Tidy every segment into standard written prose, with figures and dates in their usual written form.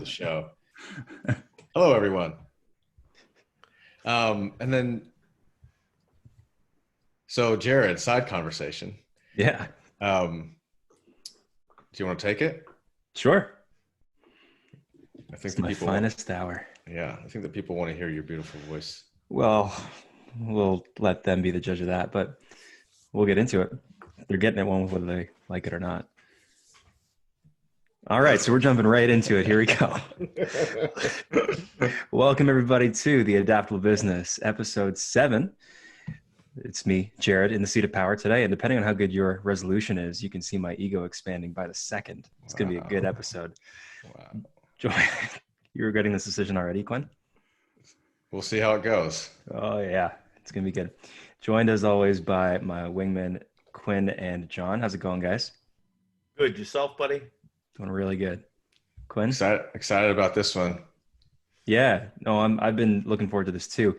the show. Hello, everyone. And then, so Jared, side conversation. Yeah, Do you want to take it? sure. I think It's the my people want, finest hour. yeah, I think the people want to hear your beautiful voice. Well, we'll let them be the judge of that, but we'll get into it. They're getting it one whether they like it or not. All right, so we're jumping right into it. Here we go. Welcome, everybody, to the Adaptable Business, episode 7. It's me, Jared, in the seat of power today. And depending on how good your resolution is, you can see my ego expanding by the second. It's going to be a good episode. Wow. You're regretting this decision already, Quinn? We'll see how it goes. Oh, yeah. It's going to be good. Joined, as always, by my wingmen, Quinn and John. How's it going, guys? Good. Yourself, buddy? Doing really good. Quinn? Excited about this one. Yeah. No, I've been looking forward to this, too.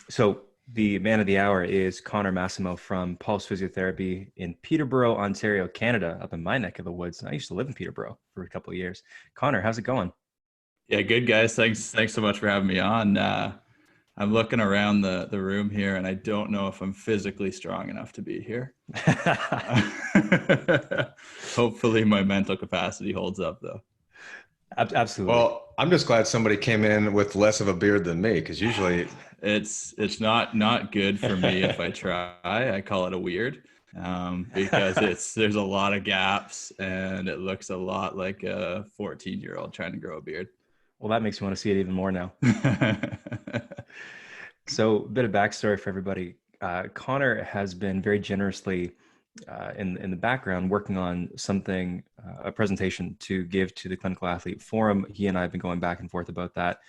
So the man of the hour is Connor Massimo from Pulse Physiotherapy in Peterborough, Ontario, Canada, up in my neck of the woods. I used to live in Peterborough for a couple of years. Connor, how's it going? Yeah, good guys. Thanks so much for having me on. I'm looking around the room here, and I don't know if I'm physically strong enough to be here. Hopefully, my mental capacity holds up, though. Absolutely. Well, I'm just glad somebody came in with less of a beard than me, because usually it's not good for me if I try. I call it a weird, because there's a lot of gaps, and it looks a lot like a 14-year-old trying to grow a beard. Well, that makes me want to see it even more now. So a bit of backstory for everybody. Connor has been very generously in the background working on something, a presentation to give to the Clinical Athlete Forum. He and I have been going back and forth about that.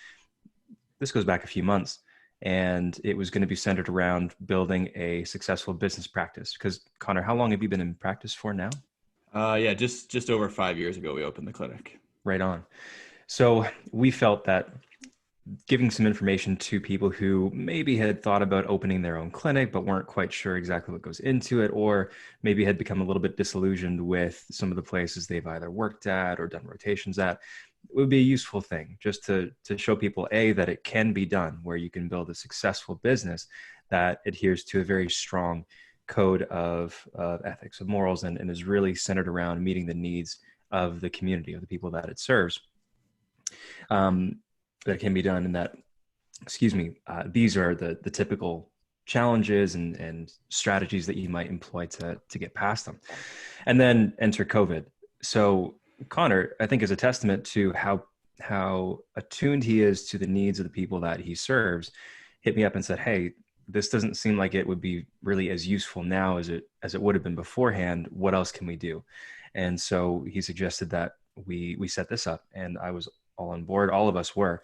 This goes back a few months, and it was going to be centered around building a successful business practice. Because Connor, how long have you been in practice for now? Yeah, just over 5 years ago, we opened the clinic. Right on. So we felt that giving some information to people who maybe had thought about opening their own clinic, but weren't quite sure exactly what goes into it, or maybe had become a little bit disillusioned with some of the places they've either worked at or done rotations at, it would be a useful thing just to show people, A, that it can be done, where you can build a successful business that adheres to a very strong code of ethics, of morals, and is really centered around meeting the needs of the community, of the people that it serves. That can be done, and that, these are the typical challenges and strategies that you might employ to get past them. And then enter COVID. So Connor, I think, is a testament to how attuned he is to the needs of the people that he serves, hit me up and said, hey, this doesn't seem like it would be really as useful now as it would have been beforehand. What else can we do? And so he suggested that we set this up, and I was all on board. All of us were,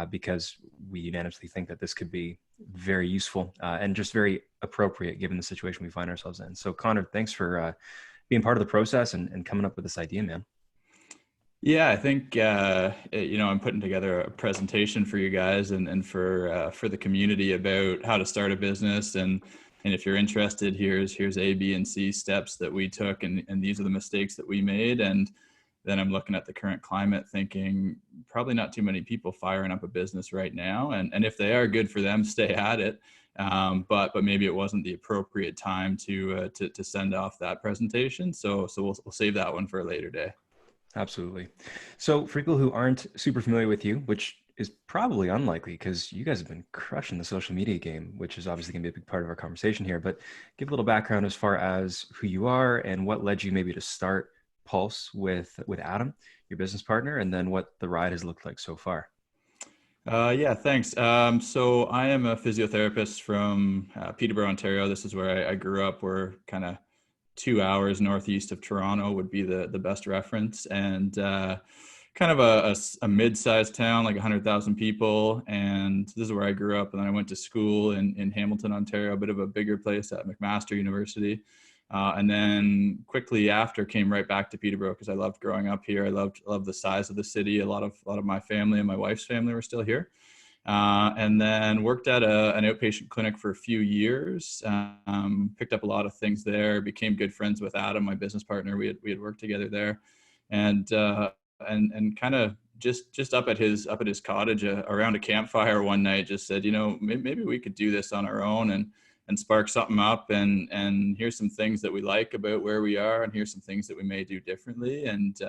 because we unanimously think that this could be very useful and just very appropriate given the situation we find ourselves in. So Connor, thanks for being part of the process and coming up with this idea, man. Yeah, I think, I'm putting together a presentation for you guys and for the community about how to start a business. And if you're interested, here's A, B, and C steps that we took. And these are the mistakes that we made. And then I'm looking at the current climate thinking probably not too many people firing up a business right now. And if they are, good for them, stay at it. But maybe it wasn't the appropriate time to send off that presentation. So we'll save that one for a later day. Absolutely. So for people who aren't super familiar with you, which is probably unlikely because you guys have been crushing the social media game, which is obviously going to be a big part of our conversation here, but give a little background as far as who you are and what led you maybe to start Pulse with Adam, your business partner, and then what the ride has looked like so far. Yeah, thanks. So I am a physiotherapist from Peterborough, Ontario. This is where I grew up. We're kind of 2 hours northeast of Toronto would be the best reference, and kind of a mid-sized town, like 100,000 people. And this is where I grew up. And then I went to school in Hamilton, Ontario, a bit of a bigger place at McMaster University. And then quickly after came right back to Peterborough because I loved growing up here. I loved the size of the city. A lot of my family and my wife's family were still here. And then worked at an outpatient clinic for a few years, picked up a lot of things there, became good friends with Adam, my business partner. We had worked together there. And and kind of just up at his cottage around a campfire one night, just said, maybe we could do this on our own and spark something up, and here's some things that we like about where we are, and here's some things that we may do differently, and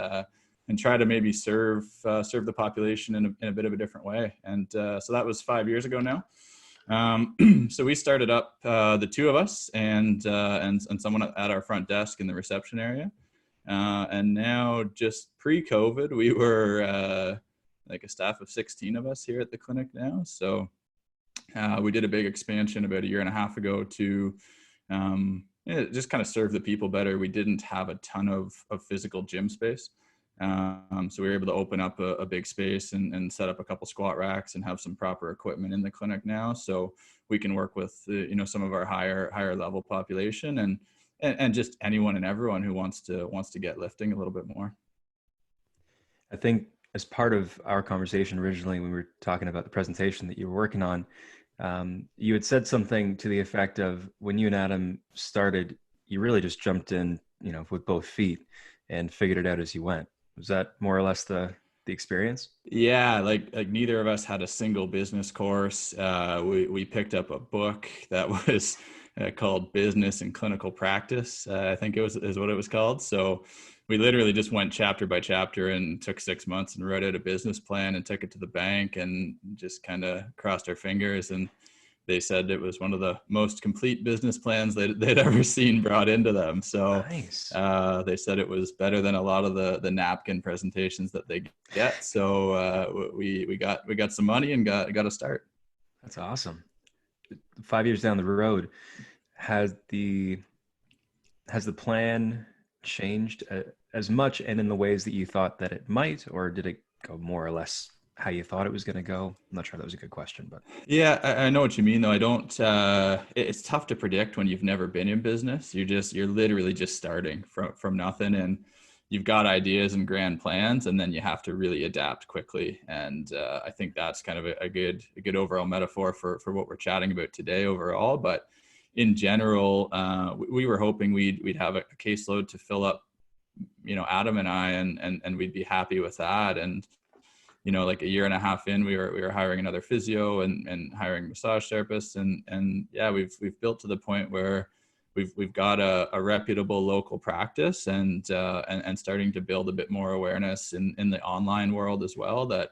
try to maybe serve the population in a bit of a different way. And so that was 5 years ago now. So we started up, the two of us and someone at our front desk in the reception area. And now, just pre-COVID, we were like a staff of 16 of us here at the clinic now. So we did a big expansion about 1.5 years ago to just kind of serve the people better. We didn't have a ton of physical gym space. So we were able to open up a big space and set up a couple squat racks and have some proper equipment in the clinic now. So we can work with, some of our higher level population and just anyone and everyone who wants to get lifting a little bit more. I think as part of our conversation originally, when we were talking about the presentation that you were working on, you had said something to the effect of, when you and Adam started, you really just jumped in, with both feet and figured it out as you went. Was that more or less the experience? Yeah, like neither of us had a single business course. We picked up a book that was called Business and Clinical Practice. I think is what it was called. So we literally just went chapter by chapter and took 6 months and wrote out a business plan and took it to the bank and just kind of crossed our fingers. And they said it was one of the most complete business plans they'd ever seen brought into them. So nice. They said it was better than a lot of the napkin presentations that they get. So we got some money and got a start. That's awesome. 5 years down the road, has the plan changed as much and in the ways that you thought that it might, or did it go more or less how you thought it was going to go? I'm not sure that was a good question, but yeah, I know what you mean though. I don't, it's tough to predict when you've never been in business. You're literally just starting from nothing, and you've got ideas and grand plans, and then you have to really adapt quickly. And I think that's kind of a good overall metaphor for what we're chatting about today overall. But in general, we were hoping we'd have a caseload to fill up, Adam and I, and we'd be happy with that. And like 1.5 years in, we were hiring another physio and hiring massage therapists, and yeah, we've built to the point where we've got a reputable local practice and starting to build a bit more awareness in the online world as well. That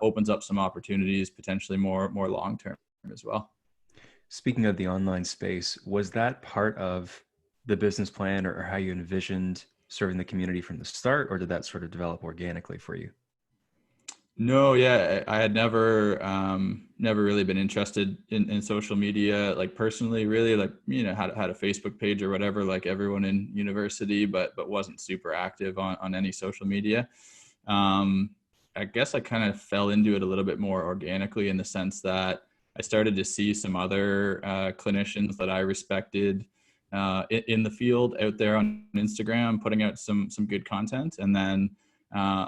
opens up some opportunities, potentially more long term as well. Speaking of the online space, was that part of the business plan or how you envisioned serving the community from the start, or did that sort of develop organically for you? No, yeah, I had never really been interested in social media, like personally, really, like, had a Facebook page or whatever, like everyone in university, but wasn't super active on any social media. I guess I kind of fell into it a little bit more organically, in the sense that I started to see some other clinicians that I respected in the field out there on Instagram, putting out some good content, and then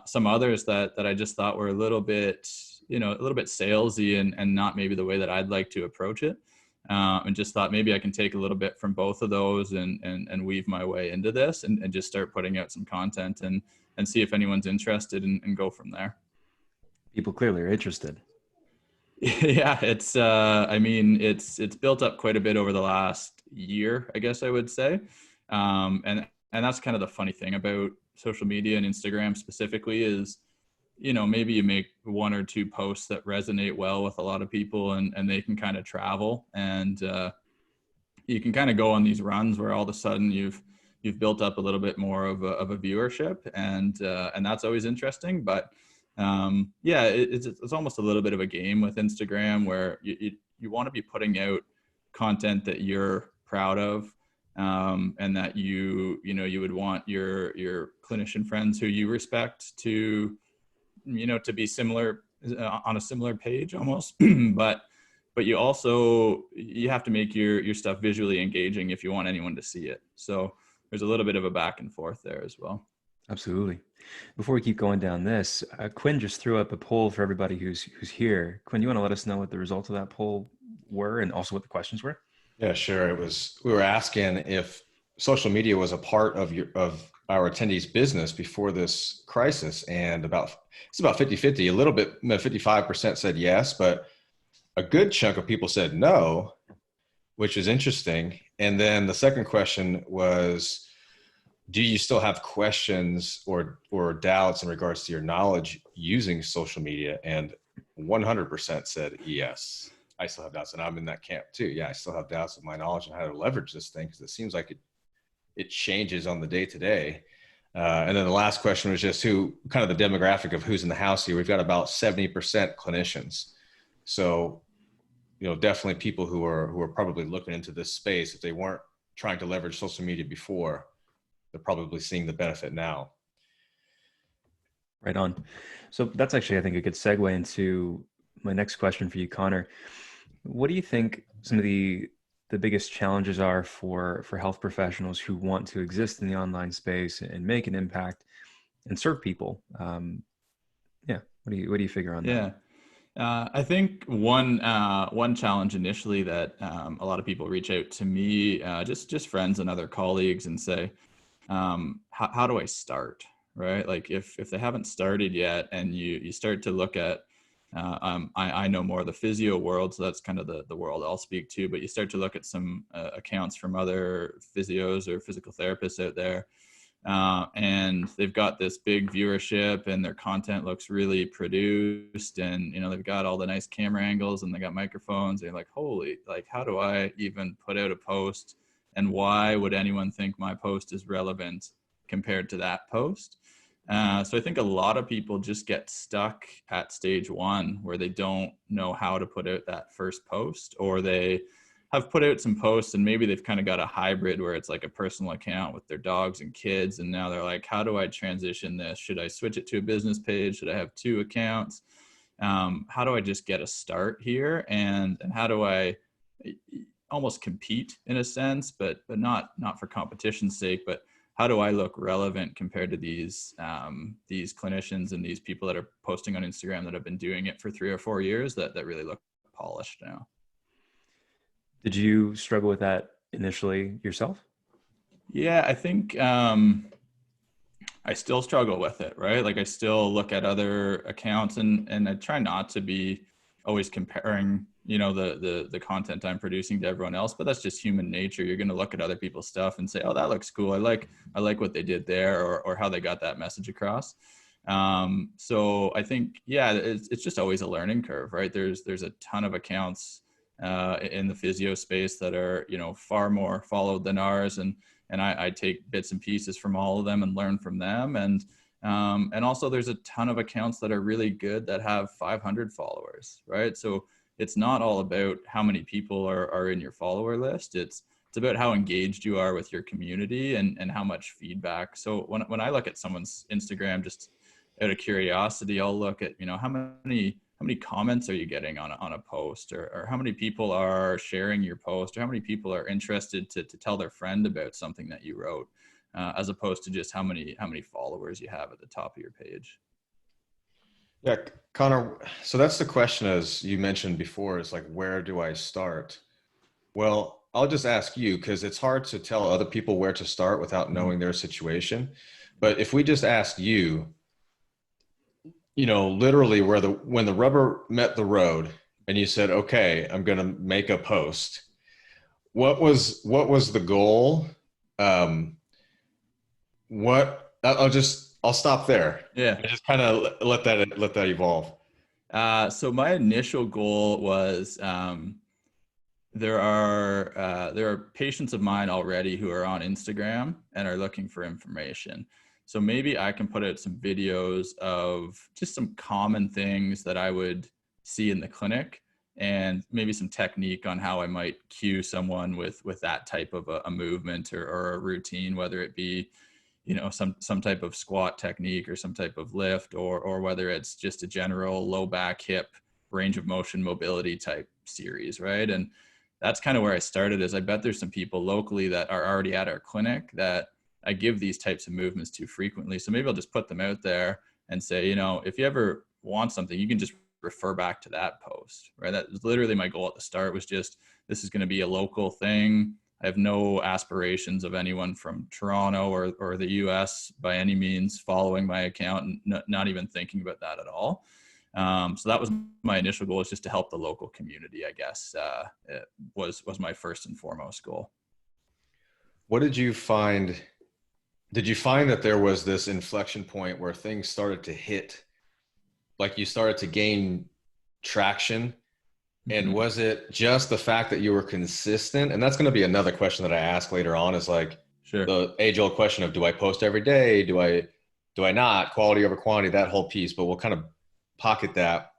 some others that I just thought were a little bit salesy and not maybe the way that I'd like to approach it. And just thought maybe I can take a little bit from both of those and weave my way into this and just start putting out some content and see if anyone's interested and go from there. People clearly are interested. Yeah, it's it's built up quite a bit over the last year, I guess I would say. And that's kind of the funny thing about social media and Instagram specifically is, maybe you make 1 or 2 posts that resonate well with a lot of people and they can kind of travel, and you can kind of go on these runs where all of a sudden you've built up a little bit more of a viewership, and that's always interesting. But yeah, it's almost a little bit of a game with Instagram, where you want to be putting out content that you're proud of, and that you would want your clinician friends who you respect to be similar, on a similar page almost. but you have to make your stuff visually engaging if you want anyone to see it. So there's a little bit of a back and forth there as well. Absolutely. Before we keep going down this, Quinn just threw up a poll for everybody who's here. Quinn, you want to let us know what the results of that poll were and also what the questions were? Yeah, sure. We were asking if social media was a part of our attendees' business before this crisis, and it's about 50-50. A little bit, 55% said yes, but a good chunk of people said no, which is interesting. And then the second question was, do you still have questions or doubts in regards to your knowledge using social media? And 100% said yes. I still have doubts, and I'm in that camp too. Yeah, I still have doubts of my knowledge and how to leverage this thing, because it seems like it changes on the day to day. And then the last question was just kind of the demographic of who's in the house here. We've got about 70% clinicians. So, definitely people who are probably looking into this space. If they weren't trying to leverage social media before, they're probably seeing the benefit now. Right on. So that's actually, I think, a good segue into my next question for you, Connor. What do you think some of the biggest challenges are for health professionals who want to exist in the online space and make an impact and serve people? What do you figure on that? Yeah. I think one challenge initially that a lot of people reach out to me, just friends and other colleagues, and say, how do I start? Right? Like if they haven't started yet, and you start to look at, I know more of the physio world, so that's kind of the world I'll speak to, but you start to look at some accounts from other physios or physical therapists out there, and they've got this big viewership, and their content looks really produced, and they've got all the nice camera angles, and they got microphones, and you're like, holy, like, how do I even put out a post, and why would anyone think my post is relevant compared to that post? So I think a lot of people just get stuck at stage one, where they don't know how to put out that first post, or they have put out some posts and maybe they've kind of got a hybrid where it's like a personal account with their dogs and kids. And now they're like, how do I transition this? Should I switch it to a business page? Should I have two accounts? How do I just get a start here? And how do I almost compete in a sense, but not for competition's sake, but how do I look relevant compared to these clinicians and these people that are posting on Instagram that have been doing it for 3 or 4 years that really look polished now? Did you struggle with that initially yourself? Yeah, I think I still struggle with it, right? Like I still look at other accounts and I try not to be always comparing, the content I'm producing to everyone else, but that's just human nature. You're going to look at other people's stuff and say, oh, that looks cool. I like what they did there, or how they got that message across. So I think, yeah, it's just always a learning curve, right? There's a ton of accounts in the physio space that are, far more followed than ours. And I take bits and pieces from all of them and learn from them. And also there's a ton of accounts that are really good that have 500 followers, right? So it's not all about how many people are in your follower list. It's about how engaged you are with your community and how much feedback. So when I look at someone's Instagram, just out of curiosity, I'll look at, how many comments are you getting on a post, or how many people are sharing your post, or how many people are interested to tell their friend about something that you wrote, as opposed to just how many followers you have at the top of your page. Yeah, Connor, so that's the question, as you mentioned before, is like, where do I start? Well, I'll just ask you, because it's hard to tell other people where to start without knowing their situation. But if we just asked you, literally when the rubber met the road and you said, okay, I'm going to make a post, what was the goal? I'll stop there. Yeah. And just kind of let that evolve. So my initial goal was, there are patients of mine already who are on Instagram and are looking for information. So maybe I can put out some videos of just some common things that I would see in the clinic, and maybe some technique on how I might cue someone with that type of a movement or a routine, whether it be, some type of squat technique or some type of lift, or whether it's just a general low back, hip, range of motion, mobility type series, right? And that's kind of where I started. Is I bet there's some people locally that are already at our clinic that I give these types of movements to frequently. So maybe I'll just put them out there and say, if you ever want something, you can just refer back to that post, right? That was literally my goal at the start, was just, this is going to be a local thing. I have no aspirations of anyone from Toronto or the US by any means following my account, and not even thinking about that at all. So that was my initial goal, is just to help the local community, I guess. It was my first and foremost goal. What did you find? Did you find that there was this inflection point where things started to hit, like you started to gain traction? And was it just the fact that you were consistent? And that's going to be another question that I ask later on, is like Sure. the age old question of, do I post every day? Do I not? Quality over quantity, that whole piece, but we'll kind of pocket that.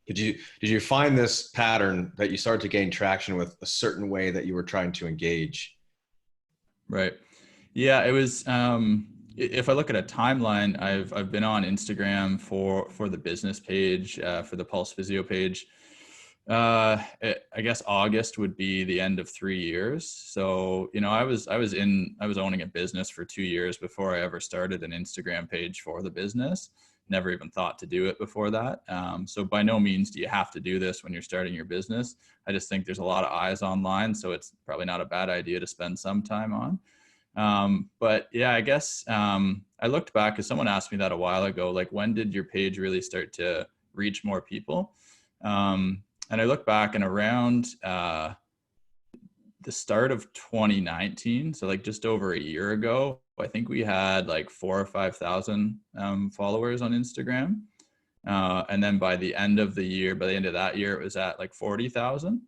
Did you find this pattern that you started to gain traction with a certain way that you were trying to engage? Right. Yeah, it was, if I look at a timeline, I've been on Instagram for the business page, for the Pulse Physio page. I guess August would be the end of 3 years. So, I was owning a business for 2 years before I ever started an Instagram page for the business. Never even thought to do it before that. So by no means do you have to do this when you're starting your business. I just think there's a lot of eyes online, so it's probably not a bad idea to spend some time on. But yeah, I guess I looked back, because someone asked me that a while ago, like, when did your page really start to reach more people? And I look back, and around the start of 2019, so like just over a year ago, I think we had like 4,000 or 5,000 followers on Instagram. And then by the end of that year, it was at like 40,000.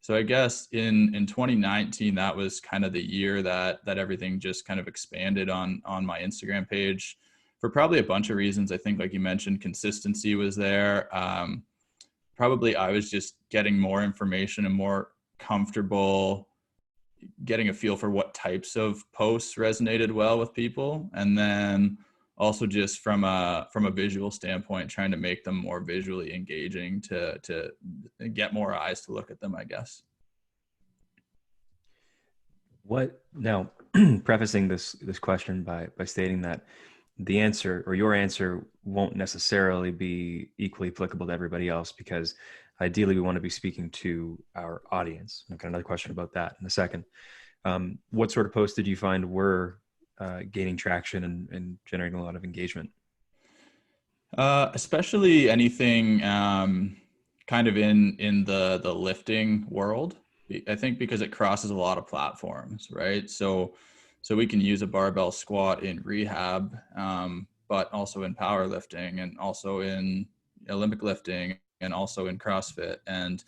So I guess in 2019, that was kind of the year that everything just kind of expanded on my Instagram page, for probably a bunch of reasons. I think, like you mentioned, consistency was there. Probably I was just getting more information and more comfortable getting a feel for what types of posts resonated well with people. And then also just from a visual standpoint, trying to make them more visually engaging to get more eyes to look at them, I guess. What now, prefacing this question by stating that the answer, or your answer, won't necessarily be equally applicable to everybody else, because ideally we want to be speaking to our audience. I've got another question about that in a second. What sort of posts did you find were gaining traction and generating a lot of engagement? Especially anything kind of in the lifting world. I think because it crosses a lot of platforms, right? So we can use a barbell squat in rehab, but also in powerlifting, and also in Olympic lifting, and also in CrossFit, and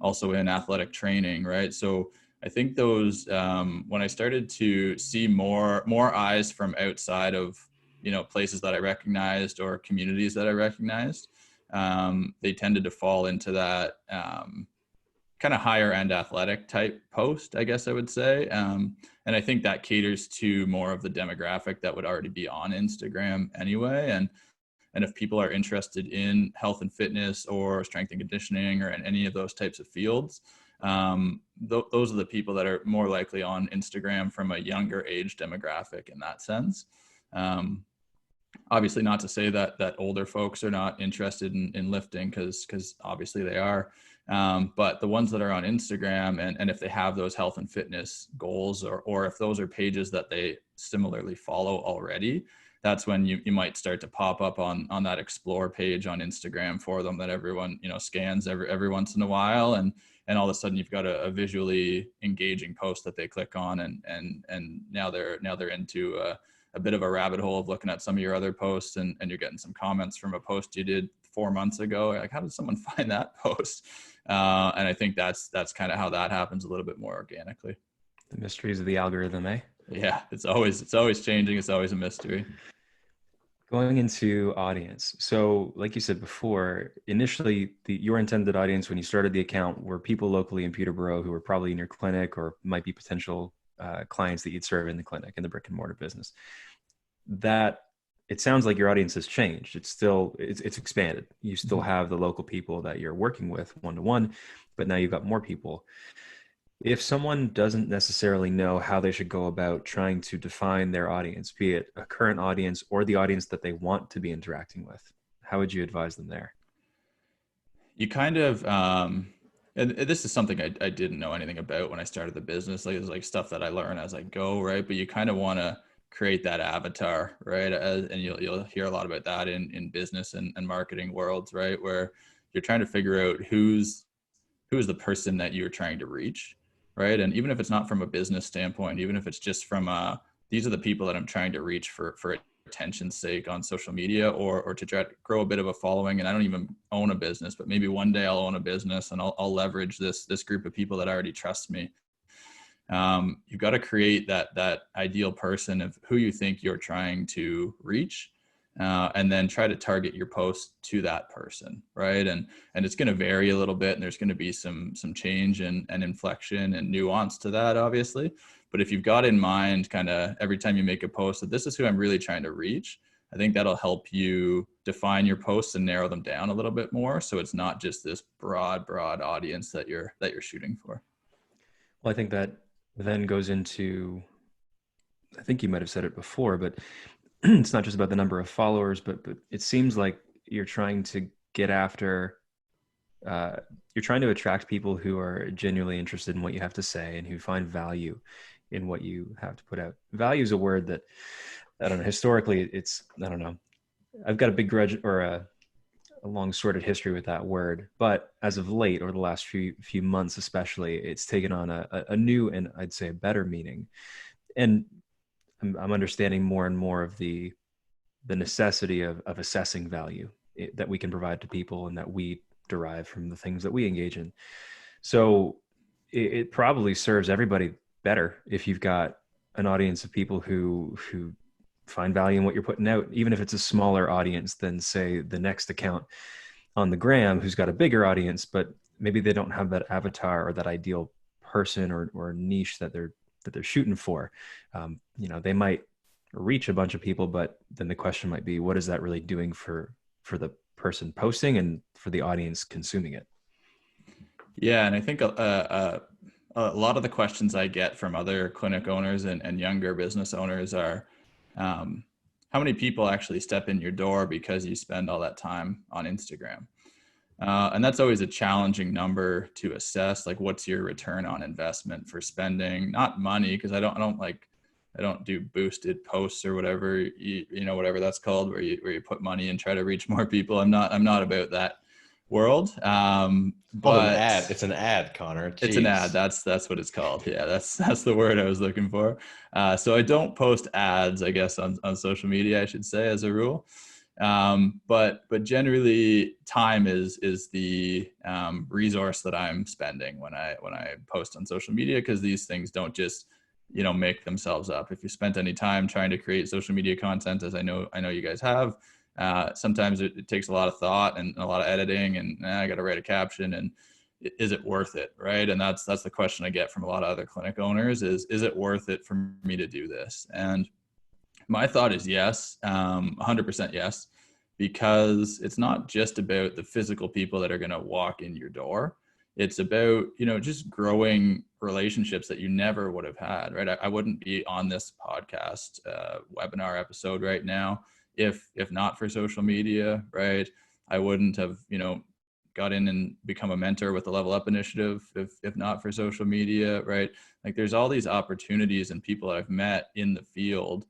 also in athletic training, right? So I think those, when I started to see more eyes from outside of, places that I recognized or communities that I recognized, they tended to fall into that kind of higher end athletic type post, I guess I would say. And I think that caters to more of the demographic that would already be on Instagram anyway. And if people are interested in health and fitness or strength and conditioning or in any of those types of fields, those are the people that are more likely on Instagram from a younger age demographic in that sense. Obviously not to say that older folks are not interested in lifting, because obviously they are. But the ones that are on Instagram, and if they have those health and fitness goals, or if those are pages that they similarly follow already, that's when you might start to pop up on that explore page on Instagram for them, that everyone, scans every once in a while. And all of a sudden you've got a visually engaging post that they click on, and now they're into a bit of a rabbit hole of looking at some of your other posts, and you're getting some comments from a post you did 4 months ago. Like, how did someone find that post? And I think that's kind of how that happens a little bit more organically. The mysteries of the algorithm, eh? Yeah, it's always changing. It's always a mystery. Going into audience. So like you said before, initially your intended audience when you started the account were people locally in Peterborough who were probably in your clinic or might be potential clients that you'd serve in the clinic, in the brick and mortar business. That it sounds like your audience has changed. It's expanded. You still have the local people that you're working with one-to-one, but now you've got more people. If someone doesn't necessarily know how they should go about trying to define their audience, be it a current audience or the audience that they want to be interacting with, how would you advise them there? You kind of, And this is something I didn't know anything about when I started the business. Like, it's like stuff that I learn as I go, right? But you kind of want to create that avatar, right? And you'll hear a lot about that in business and marketing worlds, right? Where you're trying to figure out who is the person that you're trying to reach, right? And even if it's not from a business standpoint, even if it's just from these are the people that I'm trying to reach for attention's sake on social media, or to try to grow a bit of a following. And I don't even own a business, but maybe one day I'll own a business and I'll leverage this group of people that already trust me. You've got to create that ideal person of who you think you're trying to reach, and then try to target your post to that person, right? And it's going to vary a little bit, and there's going to be some change and inflection and nuance to that, obviously. But if you've got in mind kind of every time you make a post that this is who I'm really trying to reach, I think that'll help you define your posts and narrow them down a little bit more, so it's not just this broad audience that you're shooting for. Well, I think that then goes into, I think you might have said it before, but it's not just about the number of followers, but it seems like you're trying to get after, you're trying to attract people who are genuinely interested in what you have to say and who find value in what you have to put out. Value is a word that, I don't know, historically it's, I don't know, I've got a big grudge or a long sordid history with that word, but as of late, or the last few months especially, it's taken on a new and I'd say a better meaning. And I'm understanding more and more of the necessity of assessing value that we can provide to people and that we derive from the things that we engage in. So it probably serves everybody better if you've got an audience of people who find value in what you're putting out, even if it's a smaller audience than, say, the next account on the gram who's got a bigger audience, but maybe they don't have that avatar or that ideal person or niche that they're shooting for. They might reach a bunch of people, but then the question might be, what is that really doing for the person posting and for the audience consuming it? Yeah, and I think a lot of the questions I get from other clinic owners and younger business owners are, how many people actually step in your door because you spend all that time on Instagram? And that's always a challenging number to assess. Like, what's your return on investment for spending, not money, because I don't do boosted posts or whatever, whatever that's called, where you put money and try to reach more people. I'm not about that world. But an ad. It's an ad, Connor. Jeez. It's an ad. That's what it's called. Yeah, that's the word I was looking for. So I don't post ads, I guess, on social media, I should say, as a rule. But generally, time is the resource that I'm spending when I post on social media, because these things don't just make themselves up. If you spent any time trying to create social media content, as I know you guys have, sometimes it takes a lot of thought and a lot of editing, and I got to write a caption, and is it worth it, right? And that's the question I get from a lot of other clinic owners is it worth it for me to do this? And my thought is yes, 100% yes, because it's not just about the physical people that are going to walk in your door. It's about, just growing relationships that you never would have had, right? I wouldn't be on this podcast webinar episode right now if not for social media, right? I wouldn't have, got in and become a mentor with the Level Up initiative if not for social media, right? Like, there's all these opportunities and people that I've met in the field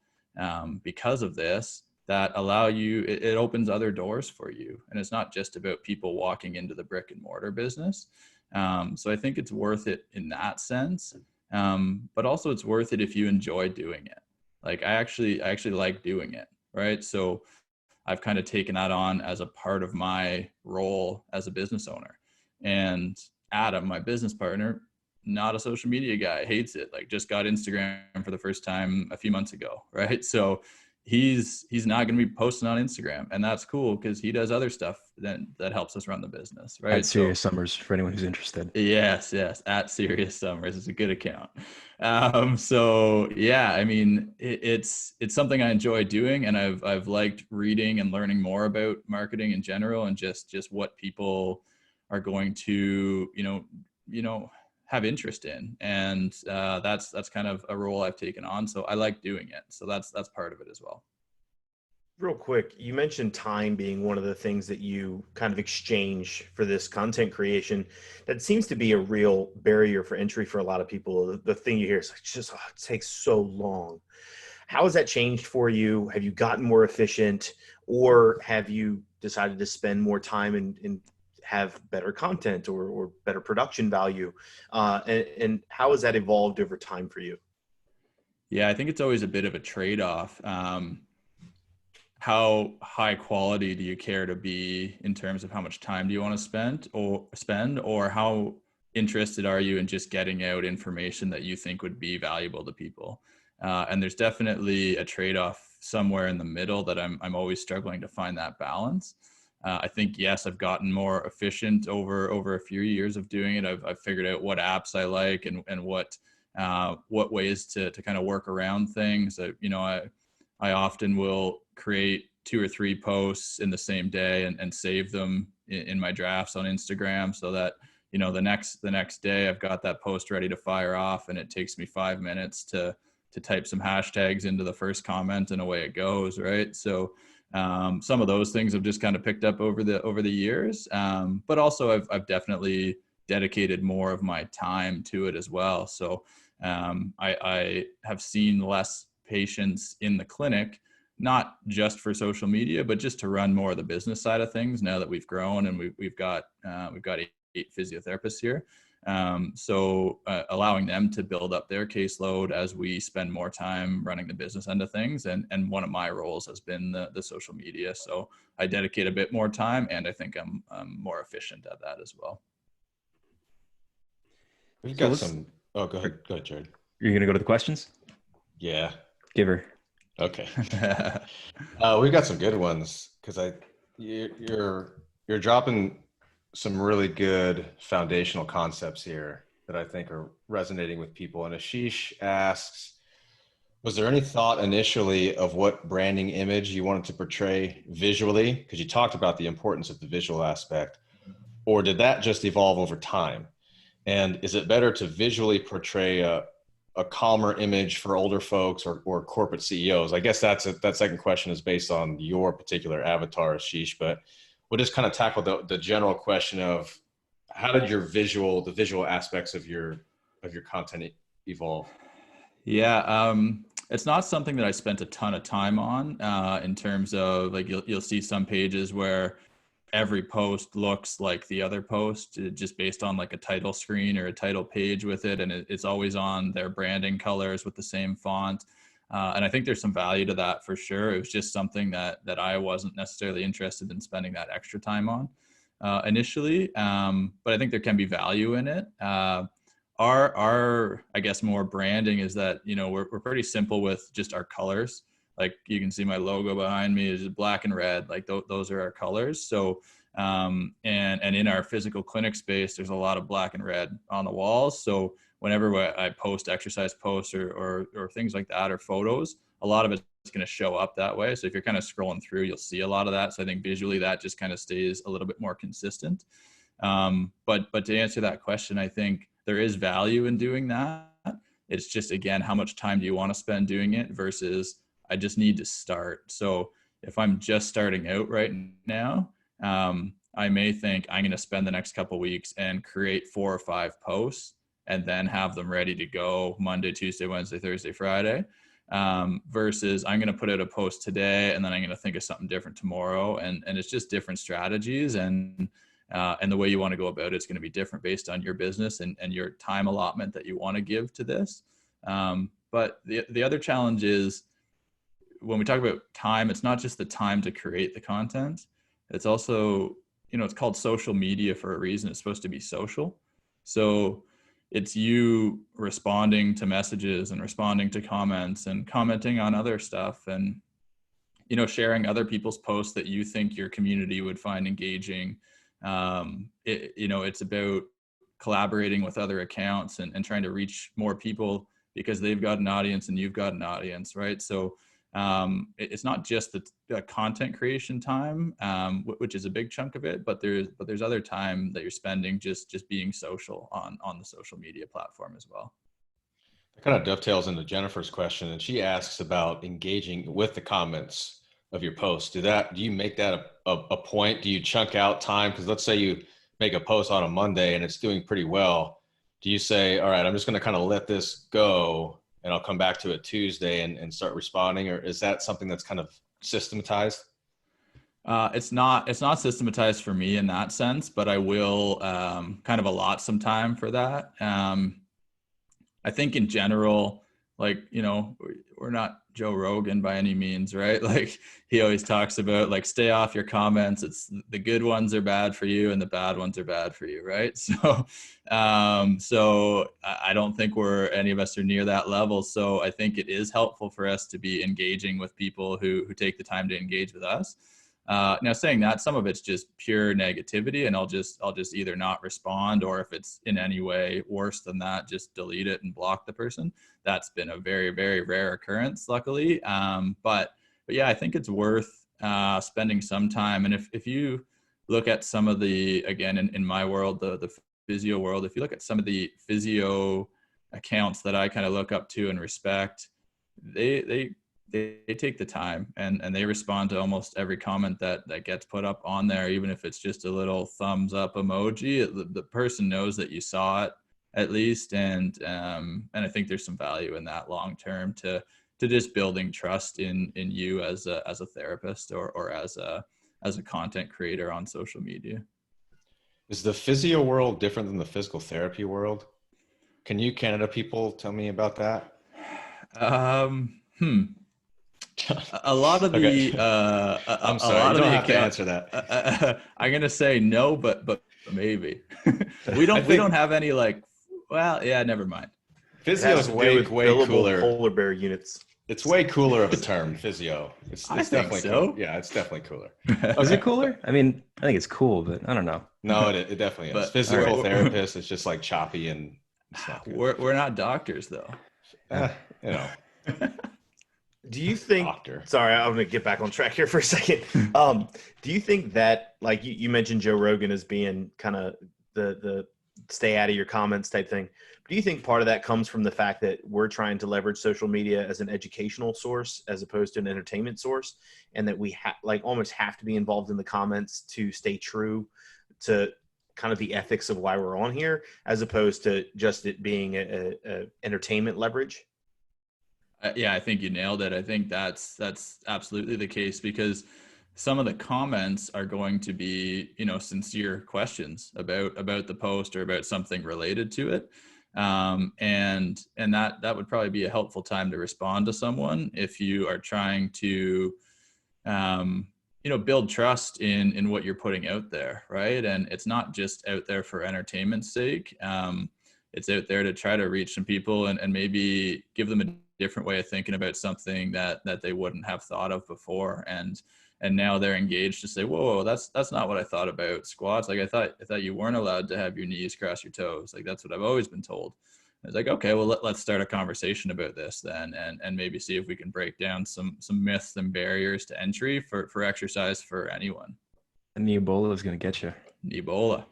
because of this that allow you, it opens other doors for you. And it's not just about people walking into the brick and mortar business. So I think it's worth it in that sense. But also it's worth it if you enjoy doing it. Like, I actually like doing it, right? So I've kind of taken that on as a part of my role as a business owner. And Adam, my business partner, not a social media guy, hates it. Like, just got Instagram for the first time a few months ago, right? So he's not going to be posting on Instagram, and that's cool because he does other stuff that helps us run the business, right? At Serious Summers, for anyone who's interested. Yes, at Serious Summers. It's a good account. So yeah, I mean, it's something I enjoy doing, and I've liked reading and learning more about marketing in general, and just what people are going to have interest in, and that's kind of a role I've taken on. So I like doing it. So that's part of it as well. Real quick, you mentioned time being one of the things that you kind of exchange for this content creation. That seems to be a real barrier for entry for a lot of people. The thing you hear is like, just it takes so long. How has that changed for you? Have you gotten more efficient, or have you decided to spend more time and have better content or better production value? And how has that evolved over time for you? Yeah, I think it's always a bit of a trade-off. How high quality do you care to be in terms of how much time do you want to spend, or how interested are you in just getting out information that you think would be valuable to people? And there's definitely a trade-off somewhere in the middle that I'm always struggling to find that balance. I think, yes, I've gotten more efficient over a few years of doing it. I've figured out what apps I like and what ways to kind of work around things. I often will create 2 or 3 posts in the same day and save them in my drafts on Instagram, so that, the next day I've got that post ready to fire off, and it takes me 5 minutes to type some hashtags into the first comment, and away it goes. Right. So some of those things have just kind of picked up over the years. But also I've definitely dedicated more of my time to it as well. So I have seen less patients in the clinic, not just for social media, but just to run more of the business side of things now that we've grown and we've got 8 physiotherapists here. So allowing them to build up their caseload as we spend more time running the business end of things. And one of my roles has been the social media. So I dedicate a bit more time, and I think I'm more efficient at that as well. We've got some. Oh, go ahead, Jared. You're going to go to the questions? Yeah. Give her. Okay. We've got some good ones, because you're dropping some really good foundational concepts here that I think are resonating with people. And Ashish asks, was there any thought initially of what branding image you wanted to portray visually? Because you talked about the importance of the visual aspect, or did that just evolve over time? And is it better to visually portray a calmer image for older folks or corporate CEOs? I guess that second question is based on your particular avatar, Ashish, but we'll just kind of tackle the general question of how did the visual aspects of your content evolve? Yeah, it's not something that I spent a ton of time on in terms of, like, you'll see some pages where every post looks like the other post, just based on like a title screen or a title page with it. And it's always on their branding colors with the same font. And I think there's some value to that for sure. It was just something that I wasn't necessarily interested in spending that extra time on initially. But I think there can be value in it. Our I guess more branding is that, we're pretty simple with just our colors. Like, you can see my logo behind me is black and red. Like those are our colors. So, and in our physical clinic space, there's a lot of black and red on the walls. So whenever I post exercise posts or things like that, or photos, a lot of it's going to show up that way. So if you're kind of scrolling through, you'll see a lot of that. So I think visually that just kind of stays a little bit more consistent. But to answer that question, I think there is value in doing that. It's just, again, how much time do you want to spend doing it versus I just need to start. So if I'm just starting out right now, I may think I'm going to spend the next couple of weeks and create 4 or 5 posts and then have them ready to go Monday, Tuesday, Wednesday, Thursday, Friday, versus I'm going to put out a post today and then I'm going to think of something different tomorrow. And it's just different strategies, and the way you want to go about it is going to be different based on your business and your time allotment that you want to give to this. But the other challenge is, when we talk about time, it's not just the time to create the content. It's also, it's called social media for a reason. It's supposed to be social. So it's you responding to messages and responding to comments and commenting on other stuff, and, sharing other people's posts that you think your community would find engaging. It's about collaborating with other accounts and trying to reach more people because they've got an audience and you've got an audience, right? So it's not just the content creation time, which is a big chunk of it, but there's other time that you're spending just being social on the social media platform as well. It kind of dovetails into Jennifer's question, and she asks about engaging with the comments of your posts? Do you make that a point? Do you chunk out time? Because let's say you make a post on a Monday and it's doing pretty well. Do you say, all right, I'm just going to kind of let this go and I'll come back to it Tuesday and start responding? Or is that something that's kind of systematized? It's not systematized for me in that sense, but I will kind of allot some time for that. I think in general, like, you know, we're not Joe Rogan by any means, right? Like he always talks about like, stay off your comments. It's the good ones are bad for you and the bad ones are bad for you. Right. So, so I don't think any of us are near that level. So I think it is helpful for us to be engaging with people who take the time to engage with us. Now saying that, some of it's just pure negativity and I'll just either not respond, or if it's in any way worse than that, just delete it and block the person. That's been a very, very rare occurrence, luckily. But yeah, I think it's worth spending some time. And if you look at some of the, again, in my world, the physio world, if you look at some of the physio accounts that I kind of look up to and respect, they take the time and they respond to almost every comment that gets put up on there, even if it's just a little thumbs up emoji. The person knows that you saw it at least, and I think there's some value in that long term to just building trust in you as a therapist or as a content creator on social media. Is the physio world different than the physical therapy world? Can you Canada people tell me about that? A lot of the I'm sorry, you don't have to answer that. I'm gonna say no, but maybe we don't have any like. Well, yeah, never mind. Physio is way cooler. Polar bear units. It's way cooler of a term, physio. It's definitely so. Cool. Yeah, it's definitely cooler. Is it cooler? I mean, I think it's cool, but I don't know. No, it definitely is. But, physical therapist, it's just like choppy and it's not good. We're not doctors though. You know. Do you think, Doctor. Sorry, I'm going to get back on track here for a second. Do you think that, like you mentioned Joe Rogan as being kind of the stay out of your comments type thing. Do you think part of that comes from the fact that we're trying to leverage social media as an educational source as opposed to an entertainment source, and that we almost have to be involved in the comments to stay true to kind of the ethics of why we're on here, as opposed to just it being a entertainment leverage? Yeah, I think you nailed it. I think that's absolutely the case, because some of the comments are going to be, you know, sincere questions about the post or about something related to it. And that would probably be a helpful time to respond to someone if you are trying to, you know, build trust in what you're putting out there. Right. And it's not just out there for entertainment's sake. It's out there to try to reach some people and maybe give them a different way of thinking about something that they wouldn't have thought of before. And now they're engaged to say, whoa, that's not what I thought about squats. Like I thought you weren't allowed to have your knees cross your toes. Like that's what I've always been told. I was like, okay, well, let's start a conversation about this then, and maybe see if we can break down some myths and barriers to entry for exercise for anyone. And the Ebola is going to get you. Ebola.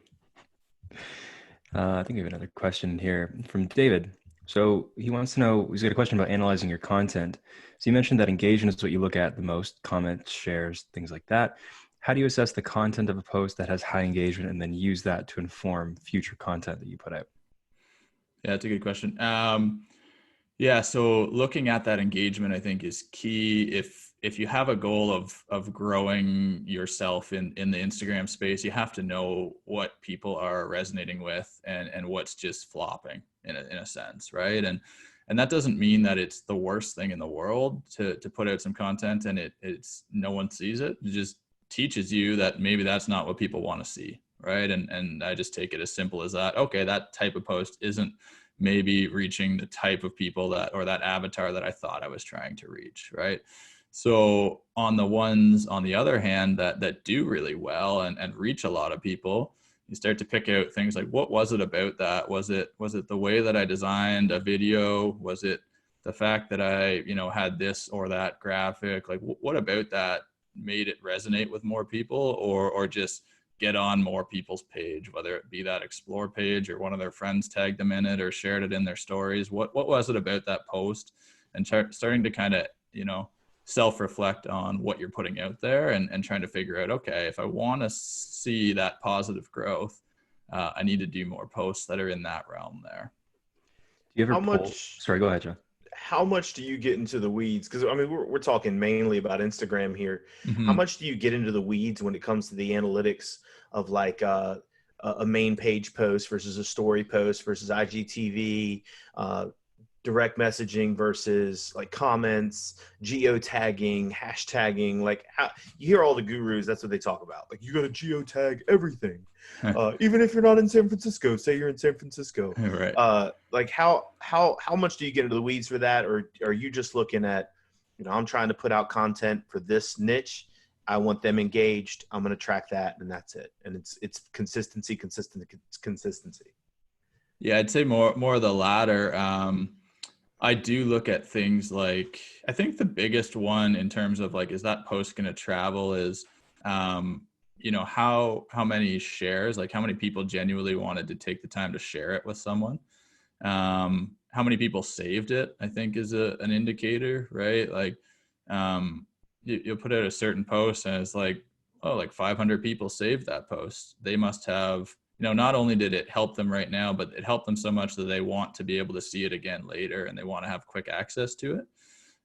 I think we have another question here from David. So he wants to know, he's got a question about analyzing your content. So you mentioned that engagement is what you look at the most, comments, shares, things like that. How do you assess the content of a post that has high engagement and then use that to inform future content that you put out? Yeah, that's a good question. Yeah, so looking at that engagement, I think, is key. If you have a goal of growing yourself in the Instagram space, you have to know what people are resonating with and what's just flopping in a sense, right? And that doesn't mean that it's the worst thing in the world to put out some content and it's no one sees it. It just teaches you that maybe that's not what people want to see, right? And I just take it as simple as that. Okay, that type of post isn't maybe reaching the type of people that avatar that I thought I was trying to reach, right? So on the ones, on the other hand, that do really well and reach a lot of people, you start to pick out things like, what was it about that? Was it the way that I designed a video? Was it the fact that I, you know, had this or that graphic? Like, what about that made it resonate with more people, or just get on more people's page, whether it be that explore page or one of their friends tagged them in it or shared it in their stories? What was it about that post? And starting to kind of, you know, self-reflect on what you're putting out there and trying to figure out, okay, if I want to see that positive growth, I need to do more posts that are in that realm there. Do you ever How pull? much Sorry, go ahead, John. how much do you get into the weeds? Because I mean, we're talking mainly about Instagram here. How Mm-hmm. much do you get into the weeds when it comes to the analytics of like a main page post versus a story post versus IGTV, direct messaging versus like comments, geotagging, hashtagging? Like you hear all the gurus, that's what they talk about. Like you got to geotag everything. Even if you're not in San Francisco, say you're in San Francisco. Right. Like how much do you get into the weeds for that? Or are you just looking at, I'm trying to put out content for this niche. I want them engaged. I'm going to track that, and that's it. And it's consistency. Yeah, I'd say more of the latter. I do look at things like, I think the biggest one in terms of like, is that post going to travel is, how many shares, like how many people genuinely wanted to take the time to share it with someone. How many people saved it, I think is an indicator, right? Like, you'll put out a certain post and it's like, oh, like 500 people saved that post. They must have, not only did it help them right now, but it helped them so much that they want to be able to see it again later and they want to have quick access to it.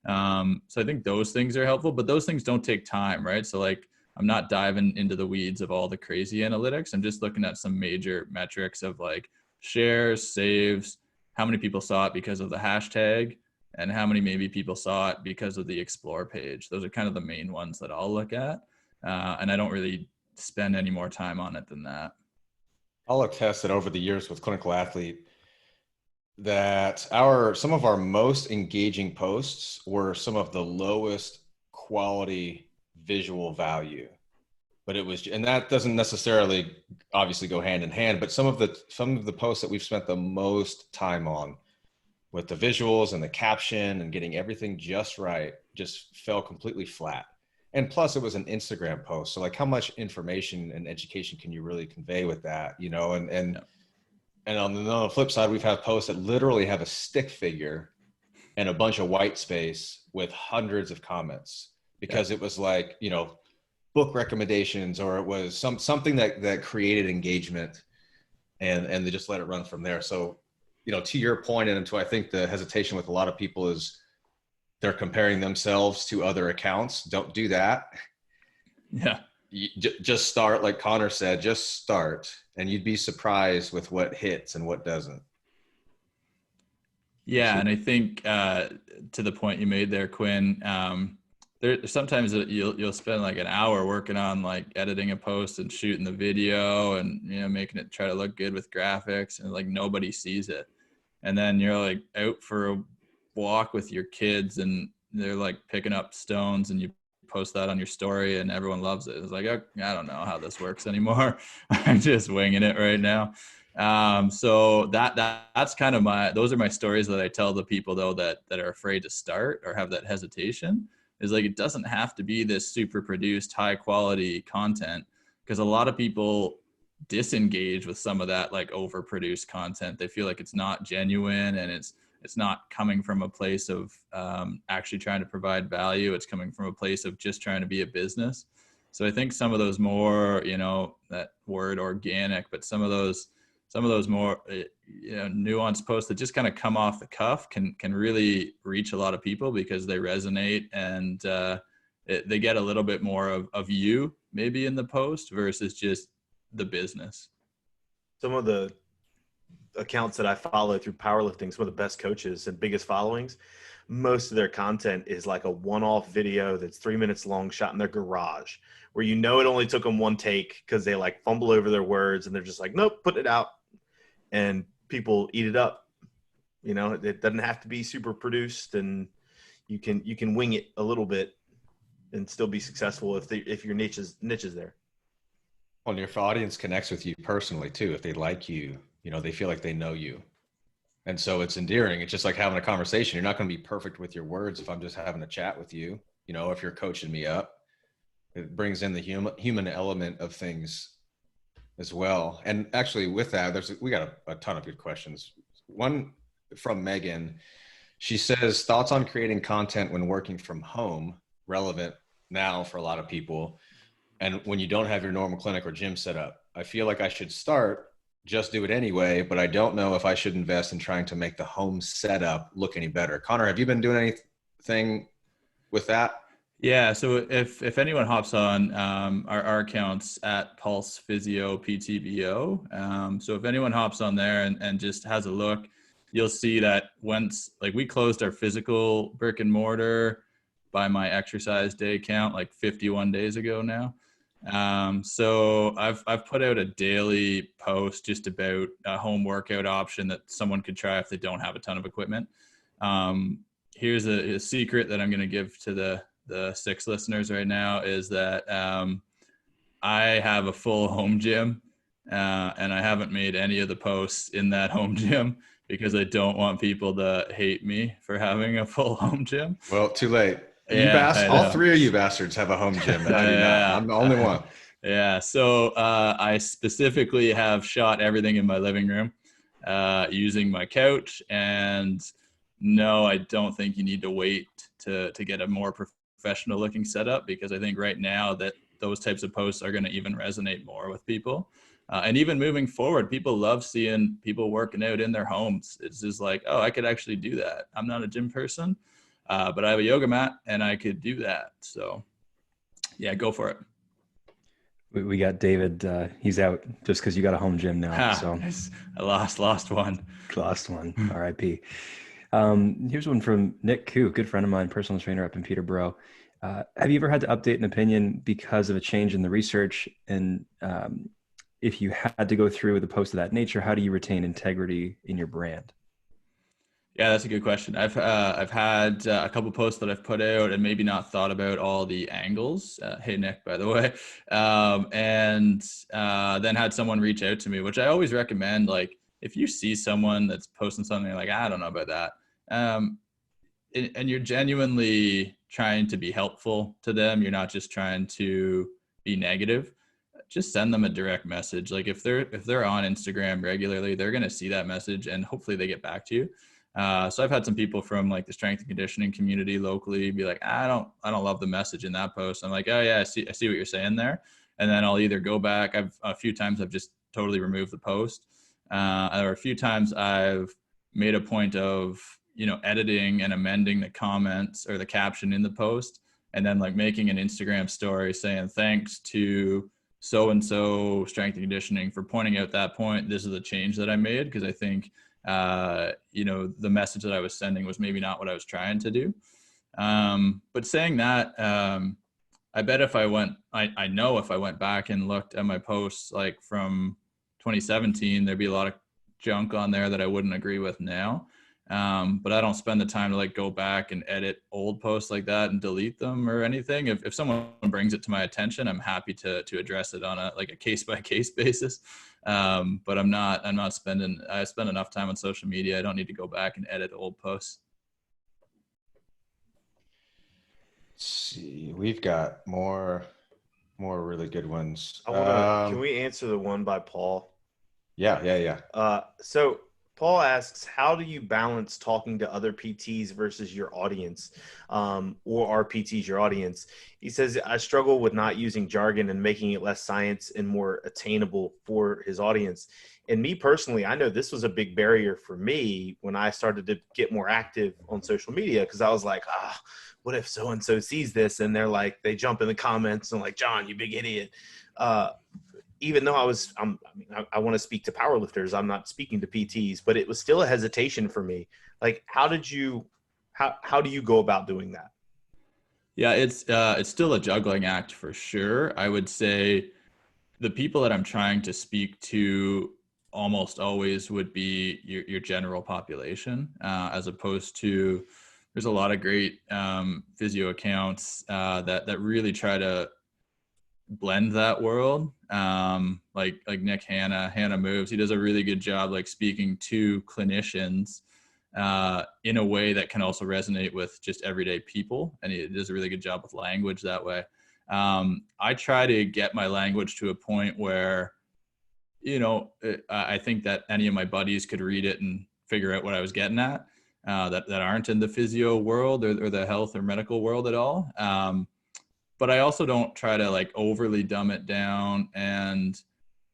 So I think those things are helpful, but those things don't take time, right? So like, I'm not diving into the weeds of all the crazy analytics. I'm just looking at some major metrics of like shares, saves, how many people saw it because of the hashtag, and how many maybe people saw it because of the explore page. Those are kind of the main ones that I'll look at. And I don't really spend any more time on it than that. I'll attest that over the years with ClinicalAthlete, that some of our most engaging posts were some of the lowest quality visual value. But and that doesn't necessarily obviously go hand in hand, but some of the posts that we've spent the most time on with the visuals and the caption and getting everything just right just fell completely flat. And plus it was an Instagram post. So like how much information and education can you really convey with that, and on the flip side, we've had posts that literally have a stick figure and a bunch of white space with hundreds of comments because it was like, book recommendations, or it was something that created engagement, and they just let it run from there. So, to your point, and to I think the hesitation with a lot of people is they're comparing themselves to other accounts. Don't do that. Yeah. Just start, like Connor said, just start, and you'd be surprised with what hits and what doesn't. Yeah. And I think to the point you made there, Quinn, there sometimes you'll spend like an hour working on like editing a post and shooting the video and making it try to look good with graphics, and like nobody sees it. And then you're like out for a walk with your kids and they're like picking up stones, and you post that on your story and everyone loves it. It's like, oh, I don't know how this works anymore. I'm just winging it right now. So that's kind of those are my stories that I tell the people though that are afraid to start or have that hesitation, is like, it doesn't have to be this super produced high quality content, because a lot of people disengage with some of that like overproduced content. They feel like it's not genuine and it's not coming from a place of actually trying to provide value. It's coming from a place of just trying to be a business. So I think some of those more, that word organic, but some of those more, nuanced posts that just kind of come off the cuff can really reach a lot of people because they resonate, and they get a little bit more of you maybe in the post versus just the business. Some of the accounts that I follow through powerlifting, some of the best coaches and biggest followings, most of their content is like a one-off video that's 3 minutes long, shot in their garage, where it only took them one take because they like fumble over their words and they're just like, nope, put it out, and people eat it up. It doesn't have to be super produced, and you can wing it a little bit and still be successful if your niche is there. Well, your audience connects with you personally too. If they like you, they feel like they know you. And so it's endearing. It's just like having a conversation. You're not going to be perfect with your words if I'm just having a chat with you. If you're coaching me up, it brings in the human element of things as well. And actually with that, we got a ton of good questions. One from Megan. She says, thoughts on creating content when working from home relevant now for a lot of people. And when you don't have your normal clinic or gym set up, I feel like I should just do it anyway, but I don't know if I should invest in trying to make the home setup look any better. Connor, have you been doing anything with that? Yeah. So if anyone hops on our accounts at Pulse Physio PTBO, so if anyone hops on there and just has a look, you'll see that once, like, we closed our physical brick and mortar by my exercise day count like 51 days ago now. So I've put out a daily post just about a home workout option that someone could try if they don't have a ton of equipment. Here's a secret that I'm going to give to the 6 listeners right now is that I have a full home gym, and I haven't made any of the posts in that home gym because I don't want people to hate me for having a full home gym. Well, too late. Yeah, All 3 of you bastards have a home gym, and I do not. I'm the only one. Yeah. So I specifically have shot everything in my living room using my couch. And no, I don't think you need to wait to get a more professional looking setup, because I think right now that those types of posts are going to even resonate more with people. And even moving forward, people love seeing people working out in their homes. It's just like, oh, I could actually do that. I'm not a gym person, but I have a yoga mat and I could do that. So yeah, go for it. We got David. He's out just because you got a home gym now. So I lost one. Lost one. R.I.P. Here's one from Nick Koo, good friend of mine, personal trainer up in Peterborough. Have you ever had to update an opinion because of a change in the research? And if you had to go through with a post of that nature, how do you retain integrity in your brand? Yeah, that's a good question. I've had a couple posts that I've put out and maybe not thought about all the angles. Hey, Nick, by the way. And then had someone reach out to me, which I always recommend. Like, if you see someone that's posting something like, I don't know about that, and you're genuinely trying to be helpful to them, you're not just trying to be negative, just send them a direct message. Like, if they're on Instagram regularly, they're going to see that message and hopefully they get back to you. So I've had some people from like the strength and conditioning community locally be like, I don't love the message in that post. I'm like, oh yeah, I see what you're saying there. And then I'll either go back. A few times I've just totally removed the post. Or a few times I've made a point of, editing and amending the comments or the caption in the post, and then like making an Instagram story saying, thanks to so-and-so strength and conditioning for pointing out that point. This is the change that I made, because I think, the message that I was sending was maybe not what I was trying to do. But saying that, I bet if I know if I went back and looked at my posts like from 2017, there'd be a lot of junk on there that I wouldn't agree with now. But I don't spend the time to like go back and edit old posts like that and delete them or anything. If someone brings it to my attention, I'm happy to address it on a case by case basis. But I spend enough time on social media. I don't need to go back and edit old posts. Let's see, we've got more really good ones. Can we answer the one by Paul? Yeah. So Paul asks, how do you balance talking to other PTs versus your audience, or are PTs your audience? He says, I struggle with not using jargon and making it less science and more attainable for his audience. And me personally, I know this was a big barrier for me when I started to get more active on social media, because I was like, what if so-and-so sees this? And they're like, they jump in the comments and like, John, you big idiot. Even though I want to speak to powerlifters, I'm not speaking to PTs, but it was still a hesitation for me. Like, how do you go about doing that? Yeah, it's still a juggling act for sure. I would say the people that I'm trying to speak to almost always would be your general population, as opposed to, there's a lot of great physio accounts that really try to blend that world. Like Nick Hanna Moves, he does a really good job like speaking to clinicians in a way that can also resonate with just everyday people, and he does a really good job with language that way. I try to get my language to a point where, I think that any of my buddies could read it and figure out what I was getting at. that aren't in the physio world or the health or medical world at all. But I also don't try to like overly dumb it down, and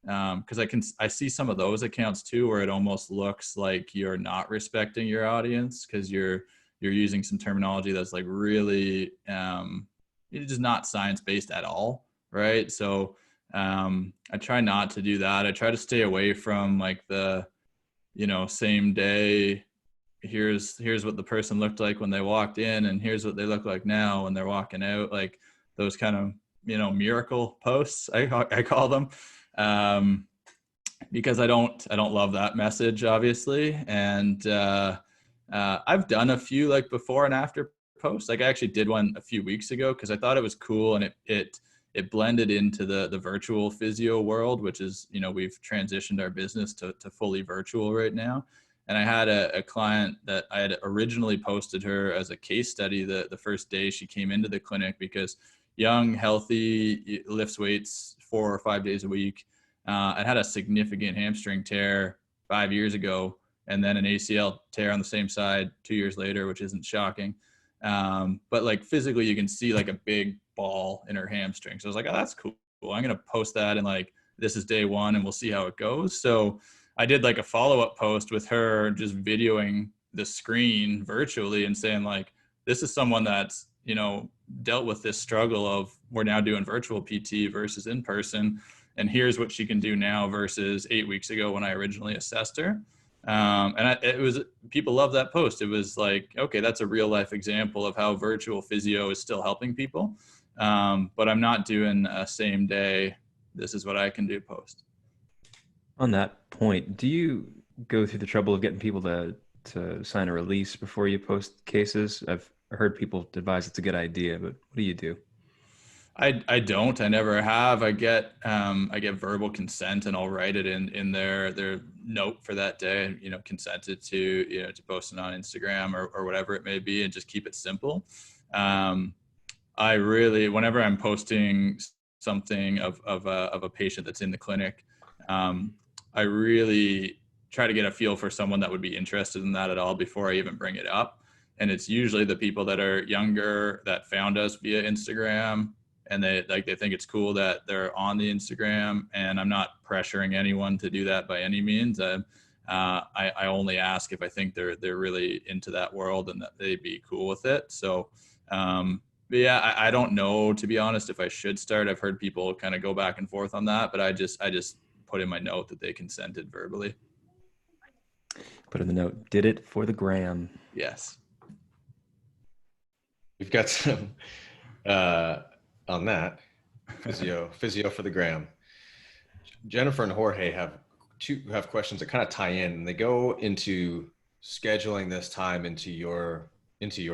because I see some of those accounts too where it almost looks like you're not respecting your audience because you're using some terminology that's like really it's just not science-based at all, right? So I try not to do that. I try to stay away from like the, same day, here's what the person looked like when they walked in and here's what they look like now when they're walking out, like those kind of, miracle posts, I call them, because I don't love that message, obviously. And I've done a few like before and after posts. Like I actually did one a few weeks ago because I thought it was cool, and it blended into the virtual physio world, which is, we've transitioned our business to fully virtual right now. And I had a client that I had originally posted her as a case study the first day she came into the clinic, because young, healthy, lifts weights 4 or 5 days a week. I had a significant hamstring tear 5 years ago, and then an ACL tear on the same side 2 years later, which isn't shocking. But like physically you can see like a big ball in her hamstring. So I was like, oh, that's cool. I'm going to post that, and like, this is day one and we'll see how it goes. So I did like a follow-up post with her just videoing the screen virtually and saying like, this is someone that's, dealt with this struggle of, we're now doing virtual PT versus in person. And here's what she can do now versus 8 weeks ago when I originally assessed her. It was, people love that post. It was like, okay, that's a real life example of how virtual physio is still helping people. But I'm not doing a same day, this is what I can do post. On that point, do you go through the trouble of getting people to sign a release before you post cases? I've heard people advise it's a good idea, but what do you do? I don't. I never have. I get verbal consent, and I'll write it in their note for that day. Consented to to posting on Instagram or whatever it may be, and just keep it simple. I really, whenever I'm posting something of a patient that's in the clinic, I really try to get a feel for someone that would be interested in that at all before I even bring it up. And it's usually the people that are younger that found us via Instagram, and they think it's cool that they're on the Instagram, and I'm not pressuring anyone to do that by any means. I only ask if I think they're really into that world and that they'd be cool with it. So, but yeah, I don't know, to be honest, if I should start. I've heard people kind of go back and forth on that, but I just put in my note that they consented verbally. Put in the note, did it for the gram. Yes. We've got some on that physio for the gram. Jennifer and Jorge have questions that kind of tie in, and they go into scheduling this time into your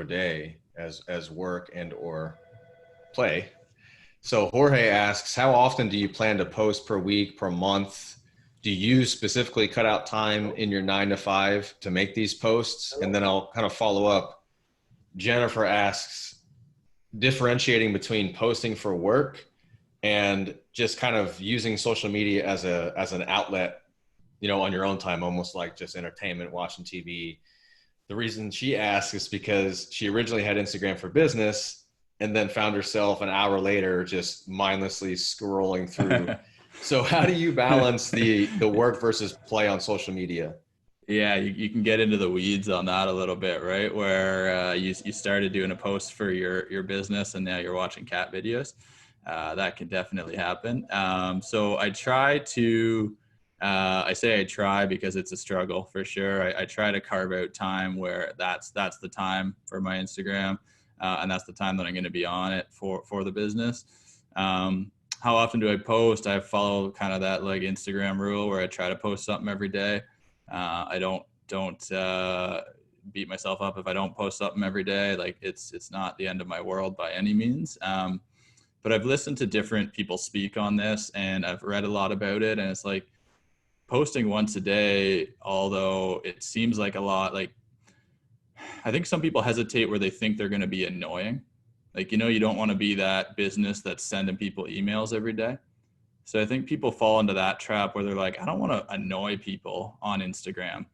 day as work and or play. So Jorge asks, how often do you plan to post per week, per month? Do you specifically cut out time in your 9 to 5 to make these posts? And then I'll kind of follow up. Jennifer asks, differentiating between posting for work and just kind of using social media as an outlet, on your own time, almost like just entertainment, watching TV. The reason she asks is because she originally had Instagram for business and then found herself an hour later just mindlessly scrolling through. So how do you balance the work versus play on social media? Yeah, you can get into the weeds on that a little bit, right? Where you started doing a post for your business and now you're watching cat videos. That can definitely happen. So I try to, I say I try because it's a struggle for sure. I try to carve out time where that's the time for my Instagram, and that's the time that I'm going to be on it for the business. How often do I post? I follow kind of that like Instagram rule where I try to post something every day. I don't beat myself up if I don't post something every day. Like it's not the end of my world by any means. But I've listened to different people speak on this, and I've read a lot about it, and it's like posting once a day, although it seems like a lot, like I think some people hesitate where they think they're going to be annoying. Like, you don't want to be that business that's sending people emails every day. So I think people fall into that trap where they're like, I don't want to annoy people on Instagram.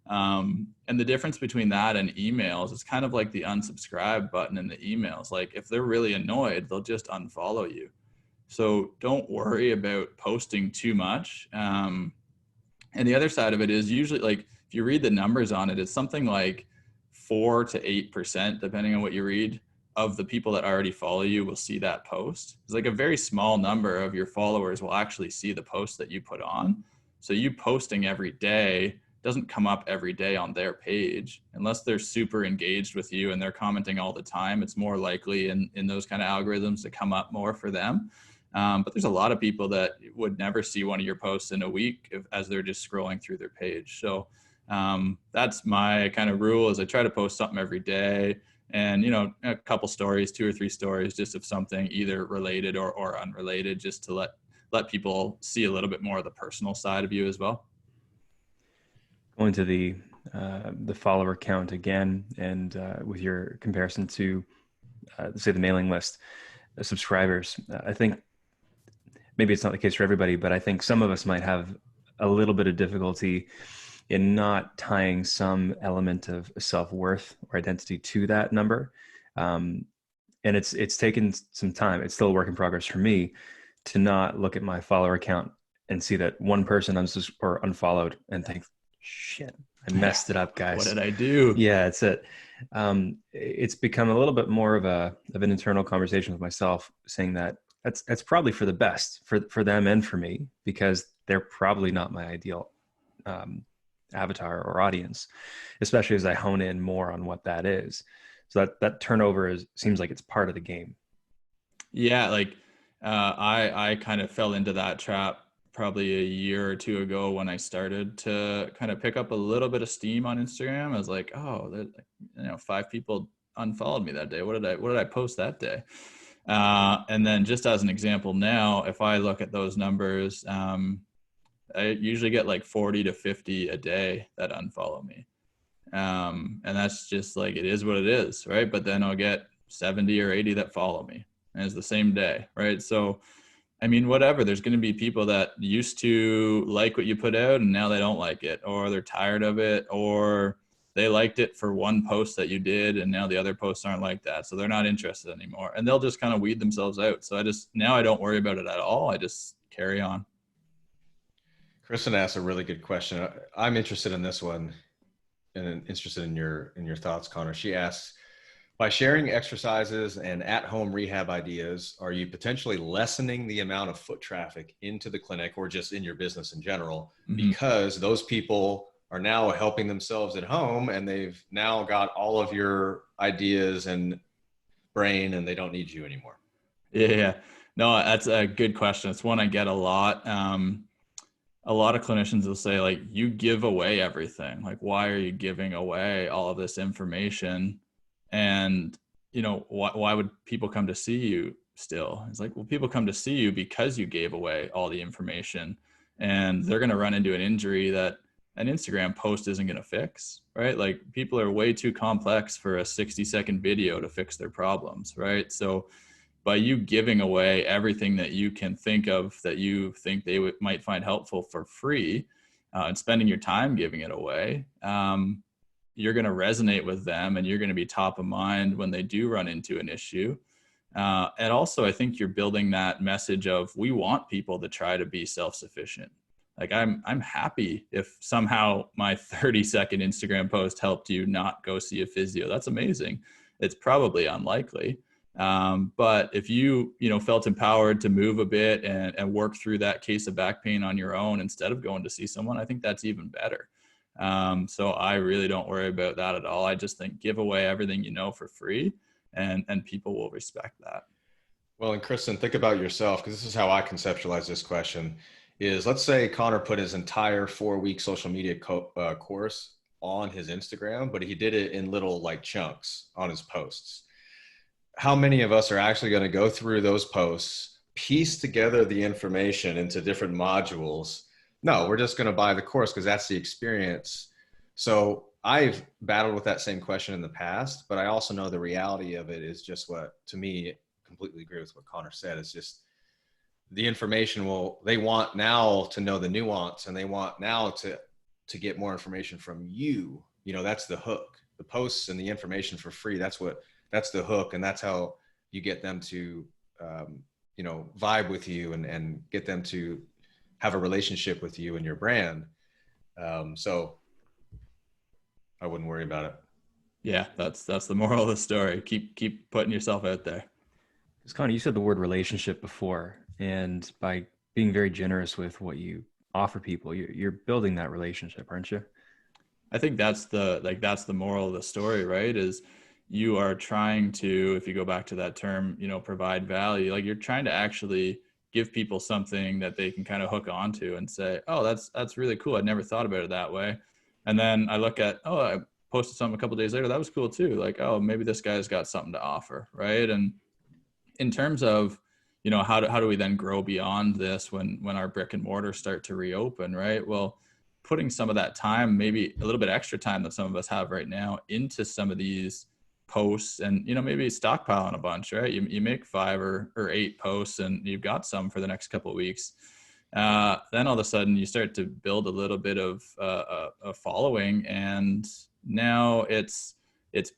And the difference between that and emails is kind of like the unsubscribe button in the emails. Like if they're really annoyed, they'll just unfollow you. So don't worry about posting too much. And the other side of it is usually, like, if you read the numbers on it, it's something like 4 to 8%, depending on what you read, of the people that already follow you will see that post. It's like a very small number of your followers will actually see the post that you put on. So you posting every day doesn't come up every day on their page unless they're super engaged with you and they're commenting all the time. It's more likely in those kind of algorithms to come up more for them. But there's a lot of people that would never see one of your posts in a week as they're just scrolling through their page. So that's my kind of rule, is I try to post something every day, and, you know, a couple stories, 2 or 3 stories, just of something either related or unrelated, just to let people see a little bit more of the personal side of you as well. Going to the follower count again, and with your comparison to say the mailing list subscribers, I think maybe it's not the case for everybody, but I think some of us might have a little bit of difficulty in not tying some element of self-worth or identity to that number. And it's taken some time. It's still a work in progress for me to not look at my follower count and see that one person unfollowed and think, shit, I messed it up, guys. What did I do? Yeah, it's it. It's become a little bit more of an internal conversation with myself, saying that that's probably for the best for them and for me, because they're probably not my ideal avatar or audience, especially as I hone in more on what that is. So that turnover seems like it's part of the game. Yeah, like I kind of fell into that trap probably a year or 2 ago when I started to kind of pick up a little bit of steam on Instagram. I was like, oh, 5 people unfollowed me that day. What did I post that day? And then just as an example now, if I look at those numbers, I usually get like 40 to 50 a day that unfollow me. And that's just like, it is what it is, right? But then I'll get 70 or 80 that follow me, and it's the same day, right? So, I mean, whatever, there's going to be people that used to like what you put out and now they don't like it, or they're tired of it, or they liked it for one post that you did and now the other posts aren't like that, so they're not interested anymore, and they'll just kind of weed themselves out. So now I don't worry about it at all. I just carry on. Kristen asked a really good question. I'm interested in this one, and interested in your thoughts, Connor. She asks, by sharing exercises and at-home rehab ideas, are you potentially lessening the amount of foot traffic into the clinic or just in your business in general? Mm-hmm. Because those people are now helping themselves at home and they've now got all of your ideas and brain, and they don't need you anymore. Yeah. No, that's a good question. It's one I get a lot. A lot of clinicians will say, like, you give away everything. Like, why are you giving away all of this information? And, you know, why would people come to see you still? It's like, well, people come to see you because you gave away all the information, and they're going to run into an injury that an Instagram post isn't going to fix, right? Like, people are way too complex for a 60-second video to fix their problems, right? So by you giving away everything that you can think of that you think they might find helpful for free, and spending your time giving it away, you're going to resonate with them, and you're going to be top of mind when they do run into an issue. And also, I think you're building that message of, we want people to try to be self-sufficient. Like, I'm happy if somehow my 30-second Instagram post helped you not go see a physio. That's amazing. It's probably unlikely. But if you felt empowered to move a bit and work through that case of back pain on your own instead of going to see someone, I think that's even better. So I really don't worry about that at all. I just think give away everything you know for free, and people will respect that. Well, and Kristen, think about yourself, because this is how I conceptualize this question. Is, let's say Connor put his entire 4-week social media course on his Instagram, but he did it in little like chunks on his posts. How many of us are actually going to go through those posts, piece together the information into different modules? No, we're just going to buy the course because that's the experience. So I've battled with that same question in the past, but I also know the reality of it is just what, to me, completely agree with what Connor said. It's just the information they want now to know the nuance, and they want now to to get more information from you. You know, that's the hook. The posts and the information for free, that's the hook. And that's how you get them to, you know, vibe with you and get them to have a relationship with you and your brand. So I wouldn't worry about it. Yeah, that's the moral of the story. Keep putting yourself out there. It's Connie, you said the word relationship before, and by being very generous with what you offer people, you're building that relationship, aren't you? I think that's the moral of the story, right? Is you are trying to, if you go back to that term, you know, provide value, like you're trying to actually give people something that they can kind of hook onto and say, oh, that's really cool. I'd never thought about it that way. And then I look at, oh, I posted something a couple of days later. That was cool too. Like, oh, maybe this guy's got something to offer. Right. And in terms of, you know, how do we then grow beyond this when our brick and mortar start to reopen, right? Well, putting some of that time, maybe a little bit extra time that some of us have right now, into some of these posts, and, you know, maybe stockpiling a bunch, right? You make 5 or 8 posts and you've got some for the next couple of weeks. Then all of a sudden you start to build a little bit of a following, and now it's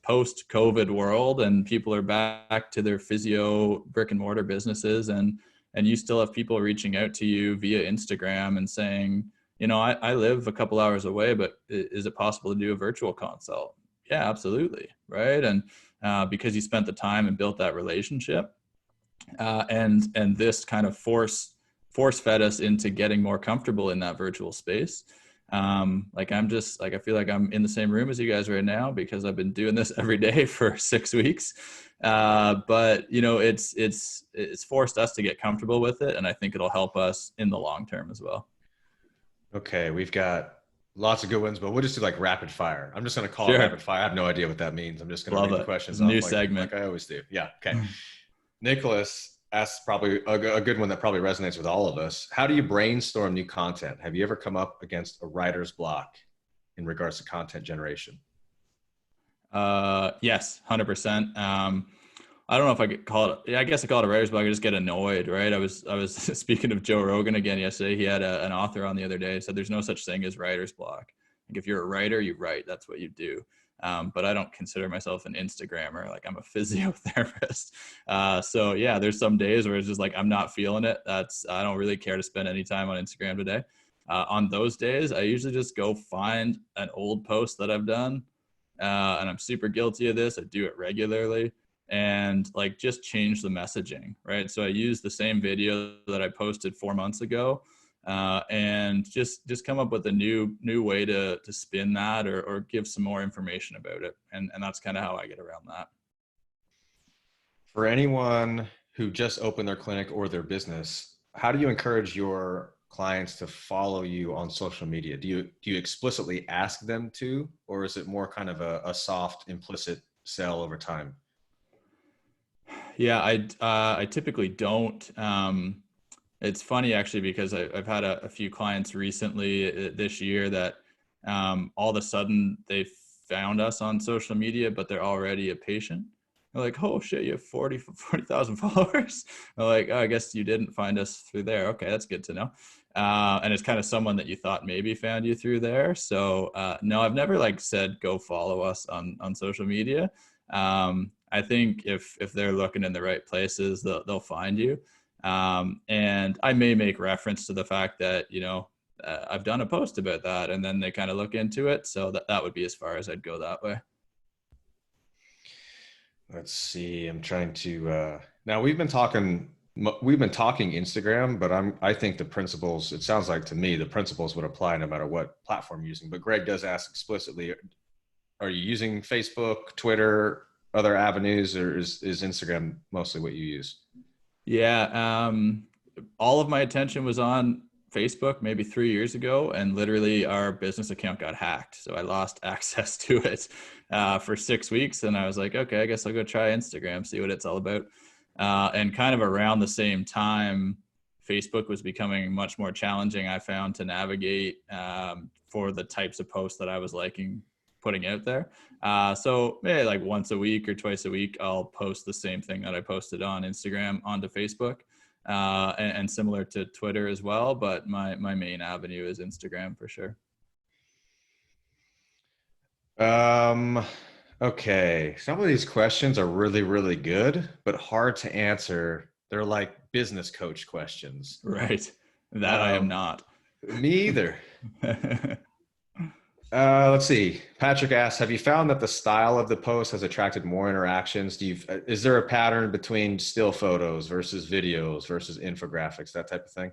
post-COVID world and people are back to their physio brick and mortar businesses, and you still have people reaching out to you via Instagram and saying, you know, I live a couple hours away, but is it possible to do a virtual consult? Yeah, absolutely. Right. And because you spent the time and built that relationship, and this kind of force fed us into getting more comfortable in that virtual space. Like I'm just like, I feel like I'm in the same room as you guys right now because I've been doing this every day for 6 weeks. But you know, it's forced us to get comfortable with it. And I think it'll help us in the long term as well. Okay. We've got lots of good ones, but we'll just do like rapid fire. I'm just going to call it Sure. rapid fire. I have no idea what that means. I'm just going to read the questions off new like, segment like I always do. Yeah. Okay. Nicholas asks probably a good one that probably resonates with all of us. How do you brainstorm new content? Have you ever come up against a writer's block in regards to content generation? Yes, 100%. I don't know if I could call it, I guess I call it a writer's block. I just get annoyed, right? I was speaking of Joe Rogan again yesterday. He had an author on the other day, said there's no such thing as writer's block. Like if you're a writer, you write, that's what you do. But I don't consider myself an Instagrammer. Like I'm a physiotherapist. So yeah, there's some days where it's just like, I'm not feeling it. I don't really care to spend any time on Instagram today. On those days, I usually just go find an old post that I've done. And I'm super guilty of this. I do it regularly, and like just change the messaging, right? So I use the same video that I posted 4 months ago, and just come up with a new way to spin that or give some more information about it. And that's kind of how I get around that. For anyone who just opened their clinic or their business, how do you encourage your clients to follow you on social media? Do you explicitly ask them to, or is it more kind of a soft, implicit sell over time? Yeah, I typically don't. It's funny actually, because I've had a few clients recently this year that all of a sudden they found us on social media, but they're already a patient. They're like, oh shit, you have 40,000 followers. I'm like, oh, I guess you didn't find us through there. Okay, that's good to know. And it's kind of someone that you thought maybe found you through there. So no, I've never like said, go follow us on social media. I think if they're looking in the right places, they'll find you. And I may make reference to the fact that, you know, I've done a post about that, and then they kind of look into it. So that would be as far as I'd go that way. Let's see. I'm trying to, now we've been talking Instagram, but I think the principles, it sounds like to me, the principles would apply no matter what platform you're using. But Greg does ask explicitly, are you using Facebook, Twitter, other avenues, or is Instagram mostly what you use? Yeah. All of my attention was on Facebook maybe 3 years ago, and literally our business account got hacked. So I lost access to it for 6 weeks. And I was like, okay, I guess I'll go try Instagram, see what it's all about. And kind of around the same time, Facebook was becoming much more challenging, I found, to navigate for the types of posts that I was liking putting out there. So maybe like once a week or twice a week, I'll post the same thing that I posted on Instagram onto Facebook, and similar to Twitter as well. But my main avenue is Instagram for sure. Um, okay. Some of these questions are really, really good, but hard to answer. They're like business coach questions. Right. That I am Um, not. Me either. Let's see. Patrick asks, have you found that the style of the post has attracted more interactions? Is there a pattern between still photos versus videos versus infographics, that type of thing?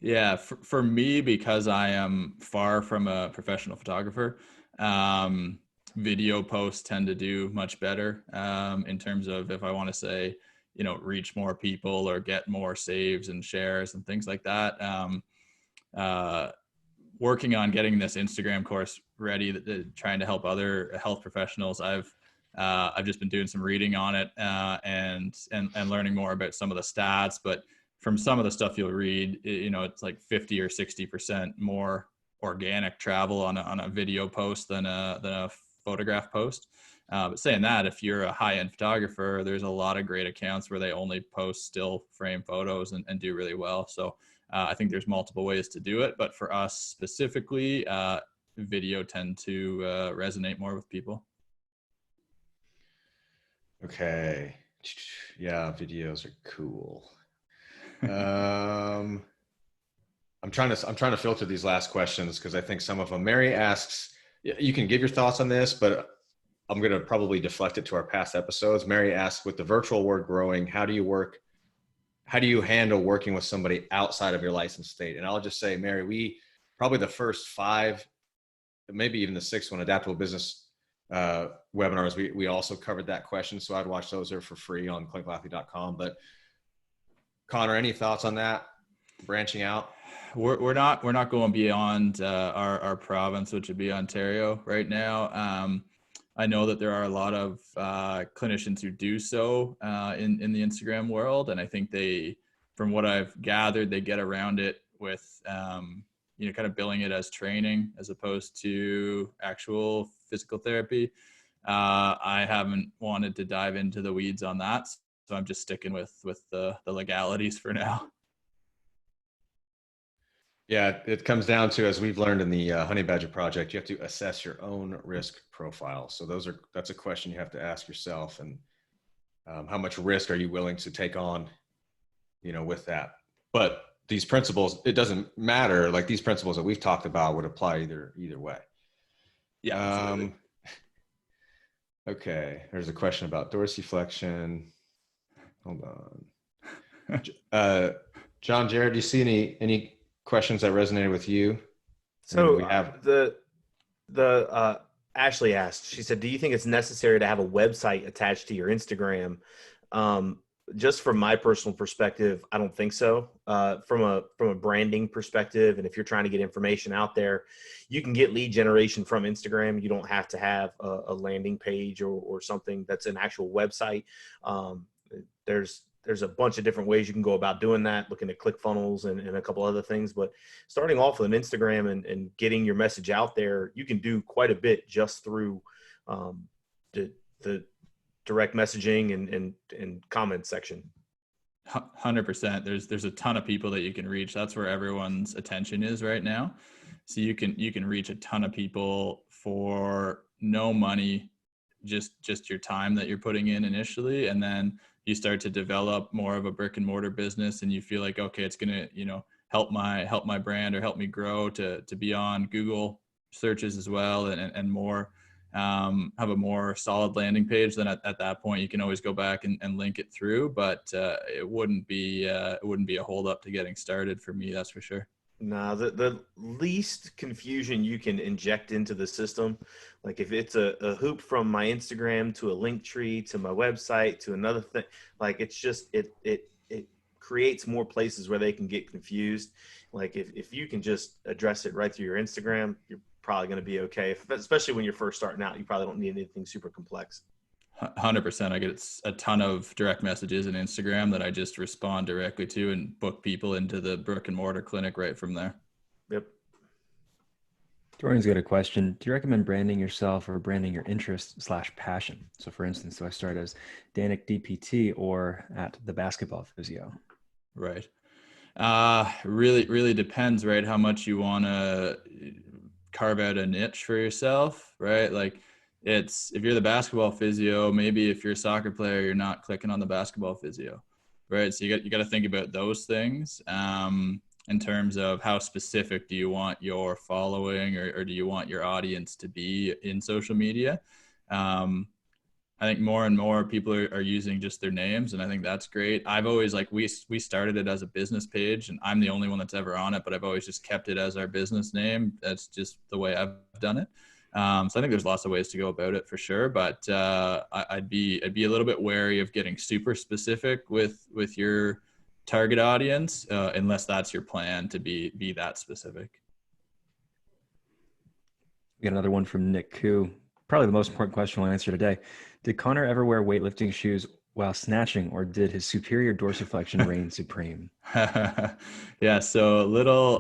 Yeah, for me, because I am far from a professional photographer, um, video posts tend to do much better in terms of if I want to say, reach more people or get more saves and shares and things like that. Uh, Working on getting this Instagram course ready, trying to help other health professionals. I've just been doing some reading on it and learning more about some of the stats. But from some of the stuff you'll read, it's like 50 or 60% more organic travel on a video post than a photograph post. But saying that, if you're a high-end photographer, there's a lot of great accounts where they only post still frame photos and do really well. So I think there's multiple ways to do it, but for us specifically, video tend to resonate more with people. Okay. Yeah, videos are cool. Um, I'm trying to filter these last questions because I think some of them. Mary asks, you can give your thoughts on this, but I'm going to probably deflect it to our past episodes. Mary asks, with the virtual world growing, how do you handle working with somebody outside of your licensed state? And I'll just say, Mary, we probably the first 5, maybe even the 6th one, Adaptable Business webinars, we also covered that question. So I'd watch those. They're for free on clinicalathlete.com. But Connor, any thoughts on that? Branching out? We're not going beyond our province, which would be Ontario right now. I know that there are a lot of clinicians who do so in the Instagram world, and I think from what I've gathered, they get around it with kind of billing it as training as opposed to actual physical therapy. I haven't wanted to dive into the weeds on that, so I'm just sticking with the legalities for now. Yeah, it comes down to, as we've learned in the Honey Badger project, you have to assess your own risk profile. So that's a question you have to ask yourself, and how much risk are you willing to take on, with that. But these principles, it doesn't matter. Like these principles that we've talked about would apply either way. Yeah, absolutely. Okay, there's a question about dorsiflexion. Hold on. John, Jared, do you see any questions that resonated with you? So we have the Ashley asked, she said, do you think it's necessary to have a website attached to your Instagram? Just from my personal perspective, I don't think so. From a branding perspective, and if you're trying to get information out there, you can get lead generation from Instagram. You don't have to have a landing page or something that's an actual website. There's a bunch of different ways you can go about doing that, looking at ClickFunnels and a couple other things. But starting off with an Instagram and getting your message out there, you can do quite a bit just through the direct messaging and comment section. 100%. There's a ton of people that you can reach. That's where everyone's attention is right now. So you can reach a ton of people for no money, just your time that you're putting in initially, and then you start to develop more of a brick and mortar business, and you feel like, okay, it's gonna help my brand or help me grow to be on Google searches as well and more. Have a more solid landing page, then at that point you can always go back and link it through. But it wouldn't be a hold up to getting started for me, that's for sure. No, the least confusion you can inject into the system, like if it's a hoop from my Instagram to a link tree to my website to another thing, like it's just it creates more places where they can get confused. Like if you can just address it right through your Instagram, you're probably going to be okay. Especially when you're first starting out, you probably don't need anything super complex. 100%. I get a ton of direct messages in Instagram that I just respond directly to and book people into the brick and mortar clinic right from there. Yep. Dorian's got a question. Do you recommend branding yourself or branding your interest/passion? So for instance, do I start as Danik DPT or at the basketball physio? Right. Really depends, right? How much you want to carve out a niche for yourself, right? Like It's, if you're the basketball physio, maybe if you're a soccer player, you're not clicking on the basketball physio, right? So you got to think about those things in terms of how specific do you want your following, or do you want your audience to be in social media? I think more and more people are using just their names, and I think that's great. I've always, like, we started it as a business page, and I'm the only one that's ever on it, but I've always just kept it as our business name. That's just the way I've done it. So I think there's lots of ways to go about it for sure, but I'd be a little bit wary of getting super specific with your target audience, unless that's your plan to be that specific. We got another one from Nick Koo. Probably the most important question we'll answer today. Did Connor ever wear weightlifting shoes while snatching, or did his superior dorsiflexion reign supreme? Yeah, so little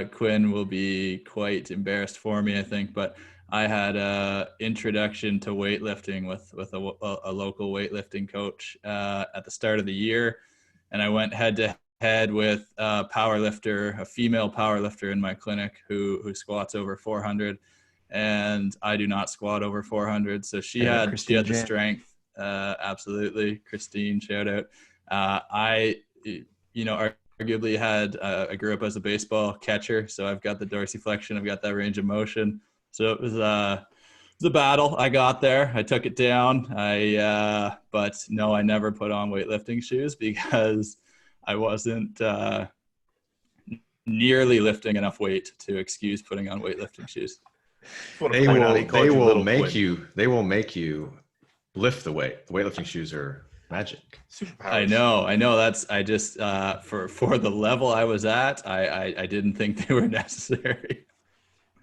Quinn will be quite embarrassed for me, I think, but I had a introduction to weightlifting with a local weightlifting coach at the start of the year, and I went head to head with a powerlifter, a female powerlifter in my clinic who squats over 400. And I do not squat over 400. So she had the strength. Absolutely. Christine, shout out. I arguably I grew up as a baseball catcher. So I've got the dorsiflexion. I've got that range of motion. So it was a battle. I got there. I took it down. But no, I never put on weightlifting shoes because I wasn't nearly lifting enough weight to excuse putting on weightlifting shoes. They will make you lift the weight. The weightlifting shoes are magic. I know. That's, I just, for the level I was at, I didn't think they were necessary.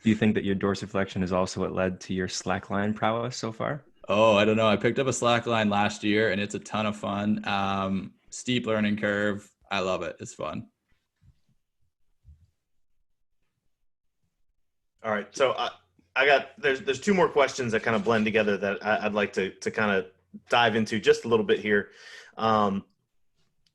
Do you think that your dorsiflexion is also what led to your slackline prowess so far? Oh, I don't know. I picked up a slackline last year and it's a ton of fun. Steep learning curve. I love it. It's fun. All right. So there's two more questions that kind of blend together that I'd like to kind of dive into just a little bit here.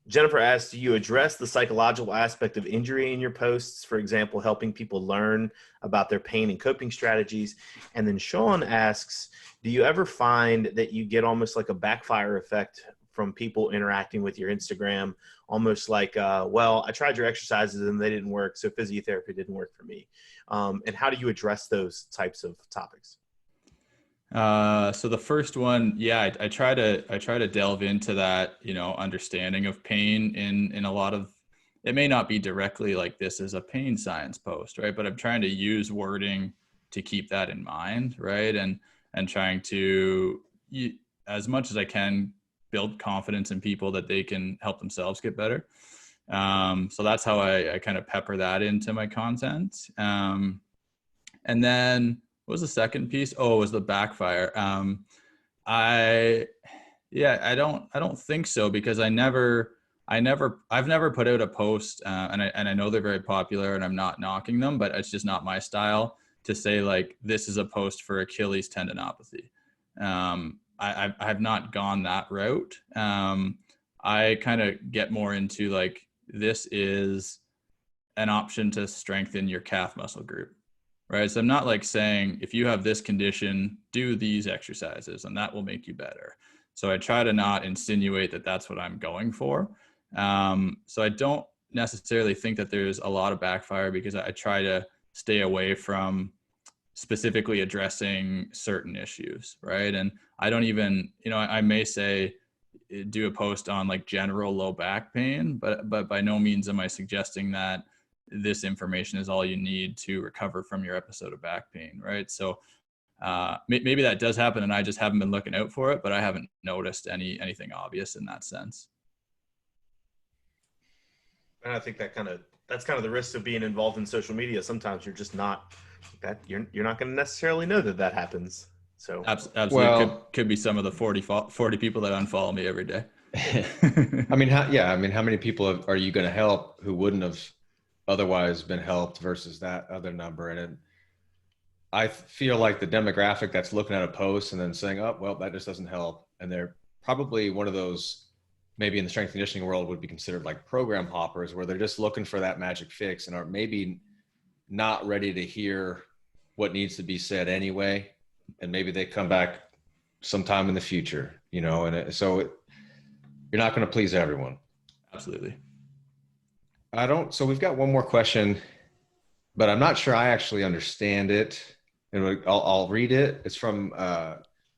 Jennifer asked, do you address the psychological aspect of injury in your posts? For example, helping people learn about their pain and coping strategies. And then Sean asks, do you ever find that you get almost like a backfire effect from people interacting with your Instagram? Almost like, well, I tried your exercises and they didn't work, so physiotherapy didn't work for me. And how do you address those types of topics? So the first one, yeah, I try to delve into that, understanding of pain in a lot of, it may not be directly like this is a pain science post, right? But I'm trying to use wording to keep that in mind, right? And trying to, as much as I can, build confidence in people that they can help themselves get better. So that's how I kind of pepper that into my content. And then what was the second piece? Oh, it was the backfire. I don't think so, because I've never put out a post, and I know they're very popular and I'm not knocking them, but it's just not my style to say like, this is a post for Achilles tendinopathy. I have not gone that route. I kind of get more into like, this is an option to strengthen your calf muscle group, right? So I'm not like saying, if you have this condition, do these exercises and that will make you better. So I try to not insinuate that that's what I'm going for. So I don't necessarily think that there's a lot of backfire, because I try to stay away from specifically addressing certain issues, right? And I don't even, I may say, do a post on like general low back pain, but by no means am I suggesting that this information is all you need to recover from your episode of back pain, right? So maybe that does happen and I just haven't been looking out for it, but I haven't noticed anything obvious in that sense. And I think that's kind of the risk of being involved in social media. Sometimes you're just not you're not going to necessarily know that happens. So absolutely, well, could be some of the 40 people that unfollow me every day. I mean, how many people are you going to help who wouldn't have otherwise been helped versus that other number? And I feel like the demographic that's looking at a post and then saying, oh, well, that just doesn't help. And they're probably one of those, maybe in the strength and conditioning world would be considered like program hoppers, where they're just looking for that magic fix and are maybe not ready to hear what needs to be said anyway. and maybe they come back sometime in the future, you know, and you're not going to please everyone. Absolutely. So we've got one more question, but I'm not sure I actually understand it. And I'll read it. It's from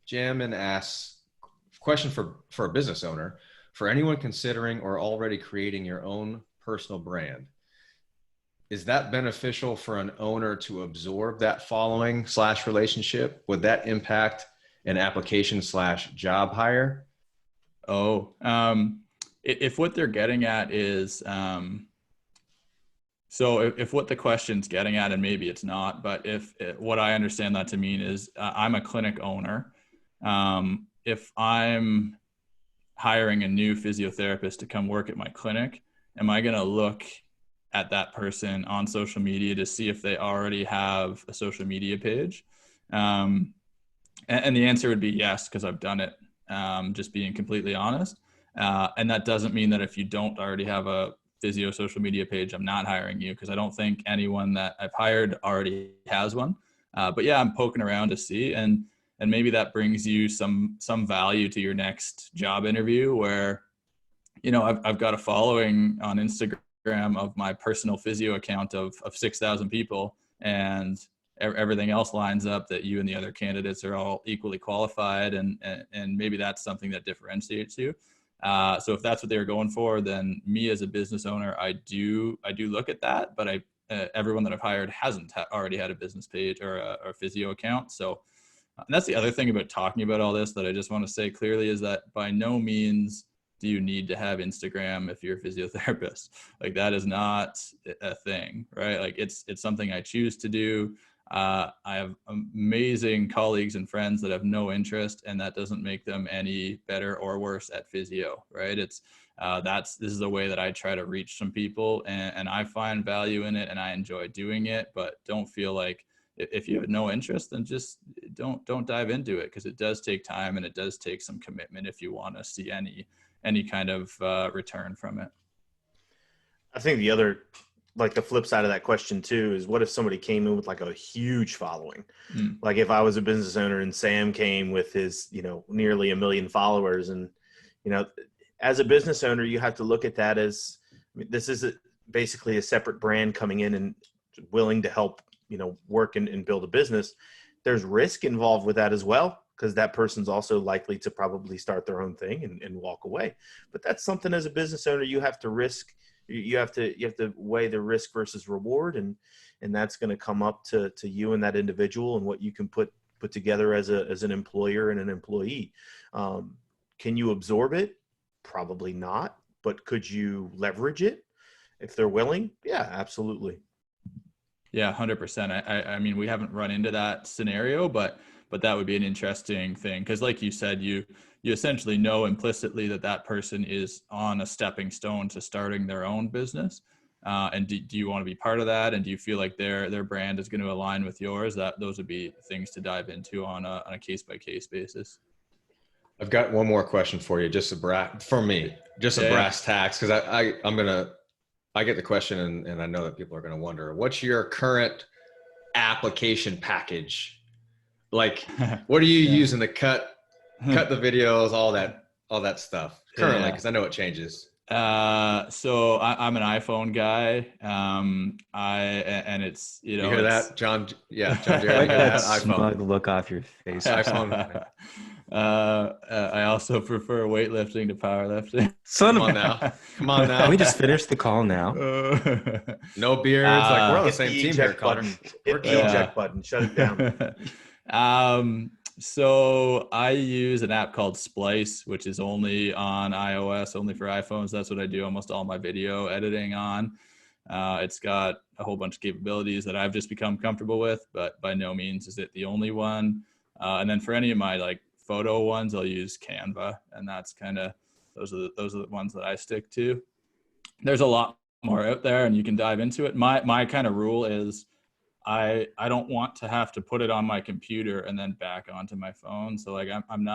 Jim, and asks, question for a business owner: for anyone considering or already creating your own personal brand, is that beneficial for an owner to absorb that following / relationship? Would that impact an application / job hire? Oh, if what they're getting at is, so if what the question's getting at, and maybe it's not, but what I understand that to mean is, I'm a clinic owner. If I'm hiring a new physiotherapist to come work at my clinic, am I going to look at that person on social media to see if they already have a social media page? And the answer would be yes, because I've done it, just being completely honest. And that doesn't mean that if you don't already have a physio social media page, I'm not hiring you, because I don't think anyone that I've hired already has one. But yeah, I'm poking around to see, and maybe that brings you some value to your next job interview, where, you know, I've got a following on Instagram of my personal physio account of 6,000 people, and everything else lines up that you and the other candidates are all equally qualified, and maybe that's something that differentiates you. So if that's what they were going for, then me as a business owner, I do look at that, but everyone that I've hired hasn't already had a business page or a physio account. So and that's the other thing about talking about all this that I just want to say clearly, is that by no means do you need to have Instagram if you're a physiotherapist. Like, that is not a thing, right? Like, it's something I choose to do. I have amazing colleagues and friends that have no interest, and that doesn't make them any better or worse at physio, right? This is a way that I try to reach some people, and I find value in it, and I enjoy doing it. But don't feel like, if you have no interest, then just don't dive into it, because it does take time and it does take some commitment if you want to see any kind of return from it. I think the flip side of that question too is, what if somebody came in with like a huge following? Like, if I was a business owner and Sam came with his, you know, nearly 1 million followers, and, you know, as a business owner, you have to look at that as, I mean, this is basically a separate brand coming in and willing to help, you know, work and build a business. There's risk involved with that as well, because that person's also likely to probably start their own thing and walk away. But that's something, as a business owner, you have to risk. You have to weigh the risk versus reward, and that's going to come up to you and that individual, and what you can put together as an employer and an employee. Can you absorb it? Probably not. But could you leverage it if they're willing? Yeah, absolutely. Yeah, 100%. I mean, we haven't run into that scenario, but that would be an interesting thing, because like you said, you essentially know implicitly that person is on a stepping stone to starting their own business. And do you want to be part of that? And do you feel like their brand is going to align with yours? Those would be things to dive into on a case-by-case basis. I've got one more question for you, just a brass tacks, because I get the question, and I know that people are going to wonder, what's your current application package? Like, what are you using to cut the videos, all that stuff currently? Because I know it changes. So I'm an iPhone guy. And it's, you know, you hear that, John? Yeah, John Jerry. Wipe that iPhone. smug look off your face. iPhone. I also prefer weightlifting to powerlifting. Son Come of on now. Come on now. Can we just finish the call now? No beards. Like, we're on the Hit same the team here, eject Connor. button. Hit the eject button. Shut it down. So I use an app called Splice, which is only on iOS, only for iPhones. That's what I do almost all my video editing on. It's got a whole bunch of capabilities that I've just become comfortable with, but by no means is it the only one. And then for any of my like photo ones, I'll use Canva, and that's kind of, those are the ones that I stick to. There's a lot more out there, and you can dive into it. My kind of rule is, I don't want to have to put it on my computer and then back onto my phone. So like, I'm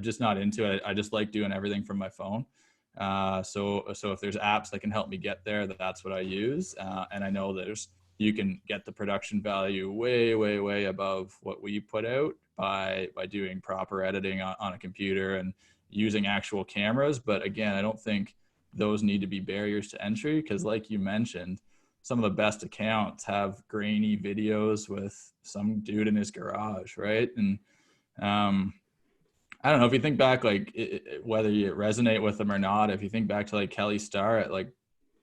just not into it. I just like doing everything from my phone. So if there's apps that can help me get there, that's what I use. And I know there's you can get the production value way, way, way above what we put out by doing proper editing on a computer and using actual cameras. But again, I don't think those need to be barriers to entry, because like you mentioned, some of the best accounts have grainy videos with some dude in his garage, right? And I don't know, if you think back, like whether you resonate with them or not, if you think back to like Kelly Starr at like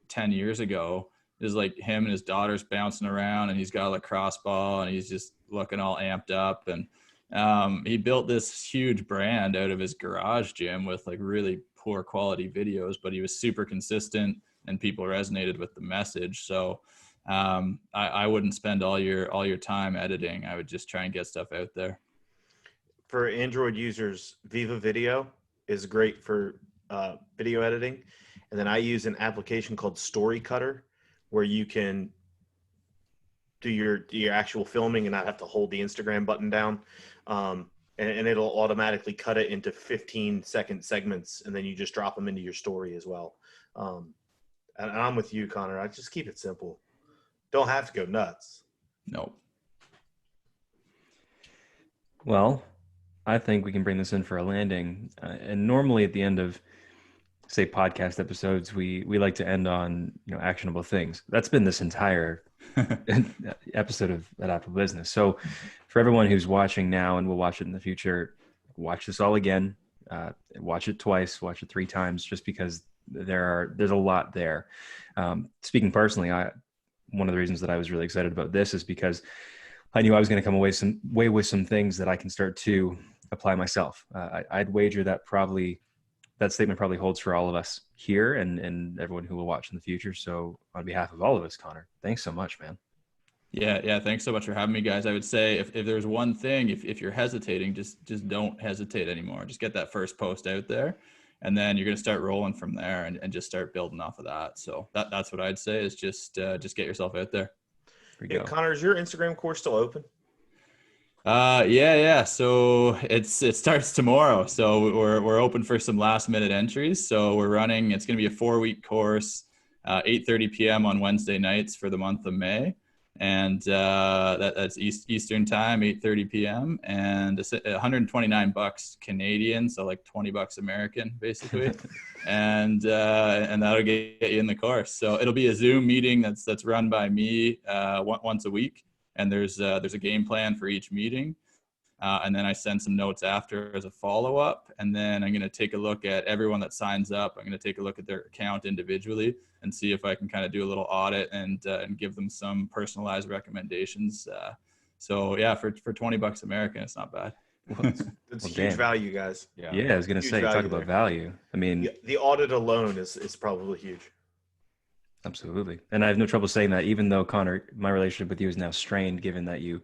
10 years ago, is like him and his daughter's bouncing around and he's got a lacrosse ball and he's just looking all amped up. And he built this huge brand out of his garage gym with like really poor quality videos, but he was super consistent and people resonated with the message. So I wouldn't spend all your time editing. I would just try and get stuff out there. For Android users, Viva Video is great for video editing. And then I use an application called Story Cutter, where you can do your actual filming and not have to hold the Instagram button down. And it'll automatically cut it into 15-second segments, and then you just drop them into your story as well. And I'm with you, Connor. I just keep it simple. Don't have to go nuts. Nope. Well, I think we can bring this in for a landing. And normally at the end of, say, podcast episodes, we like to end on, actionable things. That's been this entire episode of Adaptable Business. So for everyone who's watching now and will watch it in the future, watch this all again, watch it twice, watch it 3 times, just because there's a lot there. Speaking personally, one of the reasons that I was really excited about this is because I knew I was going to come away with some things that I can start to apply myself. I'd wager that statement probably holds for all of us here and everyone who will watch in the future. So on behalf of all of us, Connor, thanks so much, man. Yeah. Thanks so much for having me, guys. I would say if there's one thing, if you're hesitating, just don't hesitate anymore. Just get that first post out there, and then you're going to start rolling from there and just start building off of that. So that's what I'd say is just get yourself out there. Yeah, Connor, is your Instagram course still open? Yeah. So it starts tomorrow. So we're open for some last minute entries. So it's going to be a 4-week course, 8:30 p.m. on Wednesday nights for the month of May. And that's Eastern time, 8:30 p.m. and $129 Canadian. So like $20 American basically. and that'll get you in the course. So it'll be a Zoom meeting that's run by me, once a week. And there's a game plan for each meeting. And then I send some notes after as a follow-up. And then I'm going to take a look at everyone that signs up. I'm going to take a look at their account individually and see if I can kind of do a little audit and give them some personalized recommendations. So yeah, for $20 American, it's not bad. It's huge value, guys. Yeah, I was going to say, talk about value. I mean, the audit alone is probably huge. Absolutely. And I have no trouble saying that, even though, Connor, my relationship with you is now strained, given that you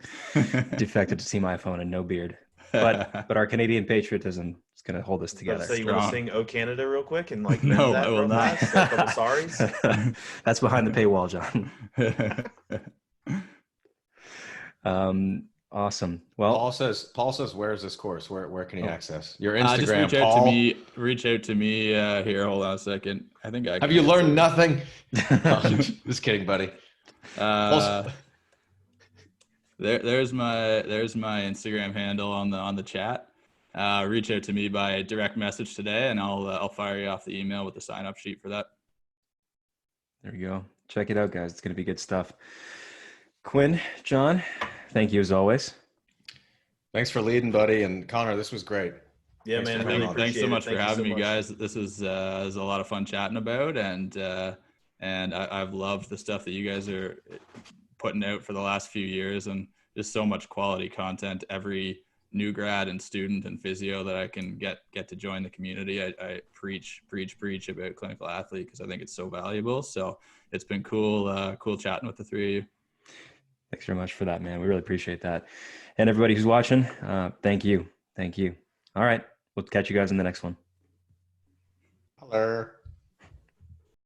defected to Team iPhone and no beard. But our Canadian patriotism is going to hold us together. So you want to sing "Oh Canada" real quick and like no, that I will not. A couple sorries. That's behind the paywall, John. Awesome. Well, Paul says, where's this course? Where can he access your Instagram? Just reach out to me here. Hold on a second. I think have you learned nothing? Just kidding, buddy. There's my Instagram handle on the chat. Reach out to me by direct message today, and I'll fire you off the email with the sign up sheet for that. There you go. Check it out, guys. It's going to be good stuff. Quinn, John, thank you as always. Thanks for leading, buddy. And Connor, this was great. Yeah, man. Thanks so much for having me, guys. This is a lot of fun chatting about, and I've loved the stuff that you guys are putting out for the last few years, and just so much quality content. Every new grad and student and physio that I can get to join the community, I preach about ClinicalAthlete because I think it's so valuable. So it's been cool chatting with the 3 of you. Thanks very much for that, man. We really appreciate that. And everybody who's watching, thank you. All right. We'll catch you guys in the next one. Hello.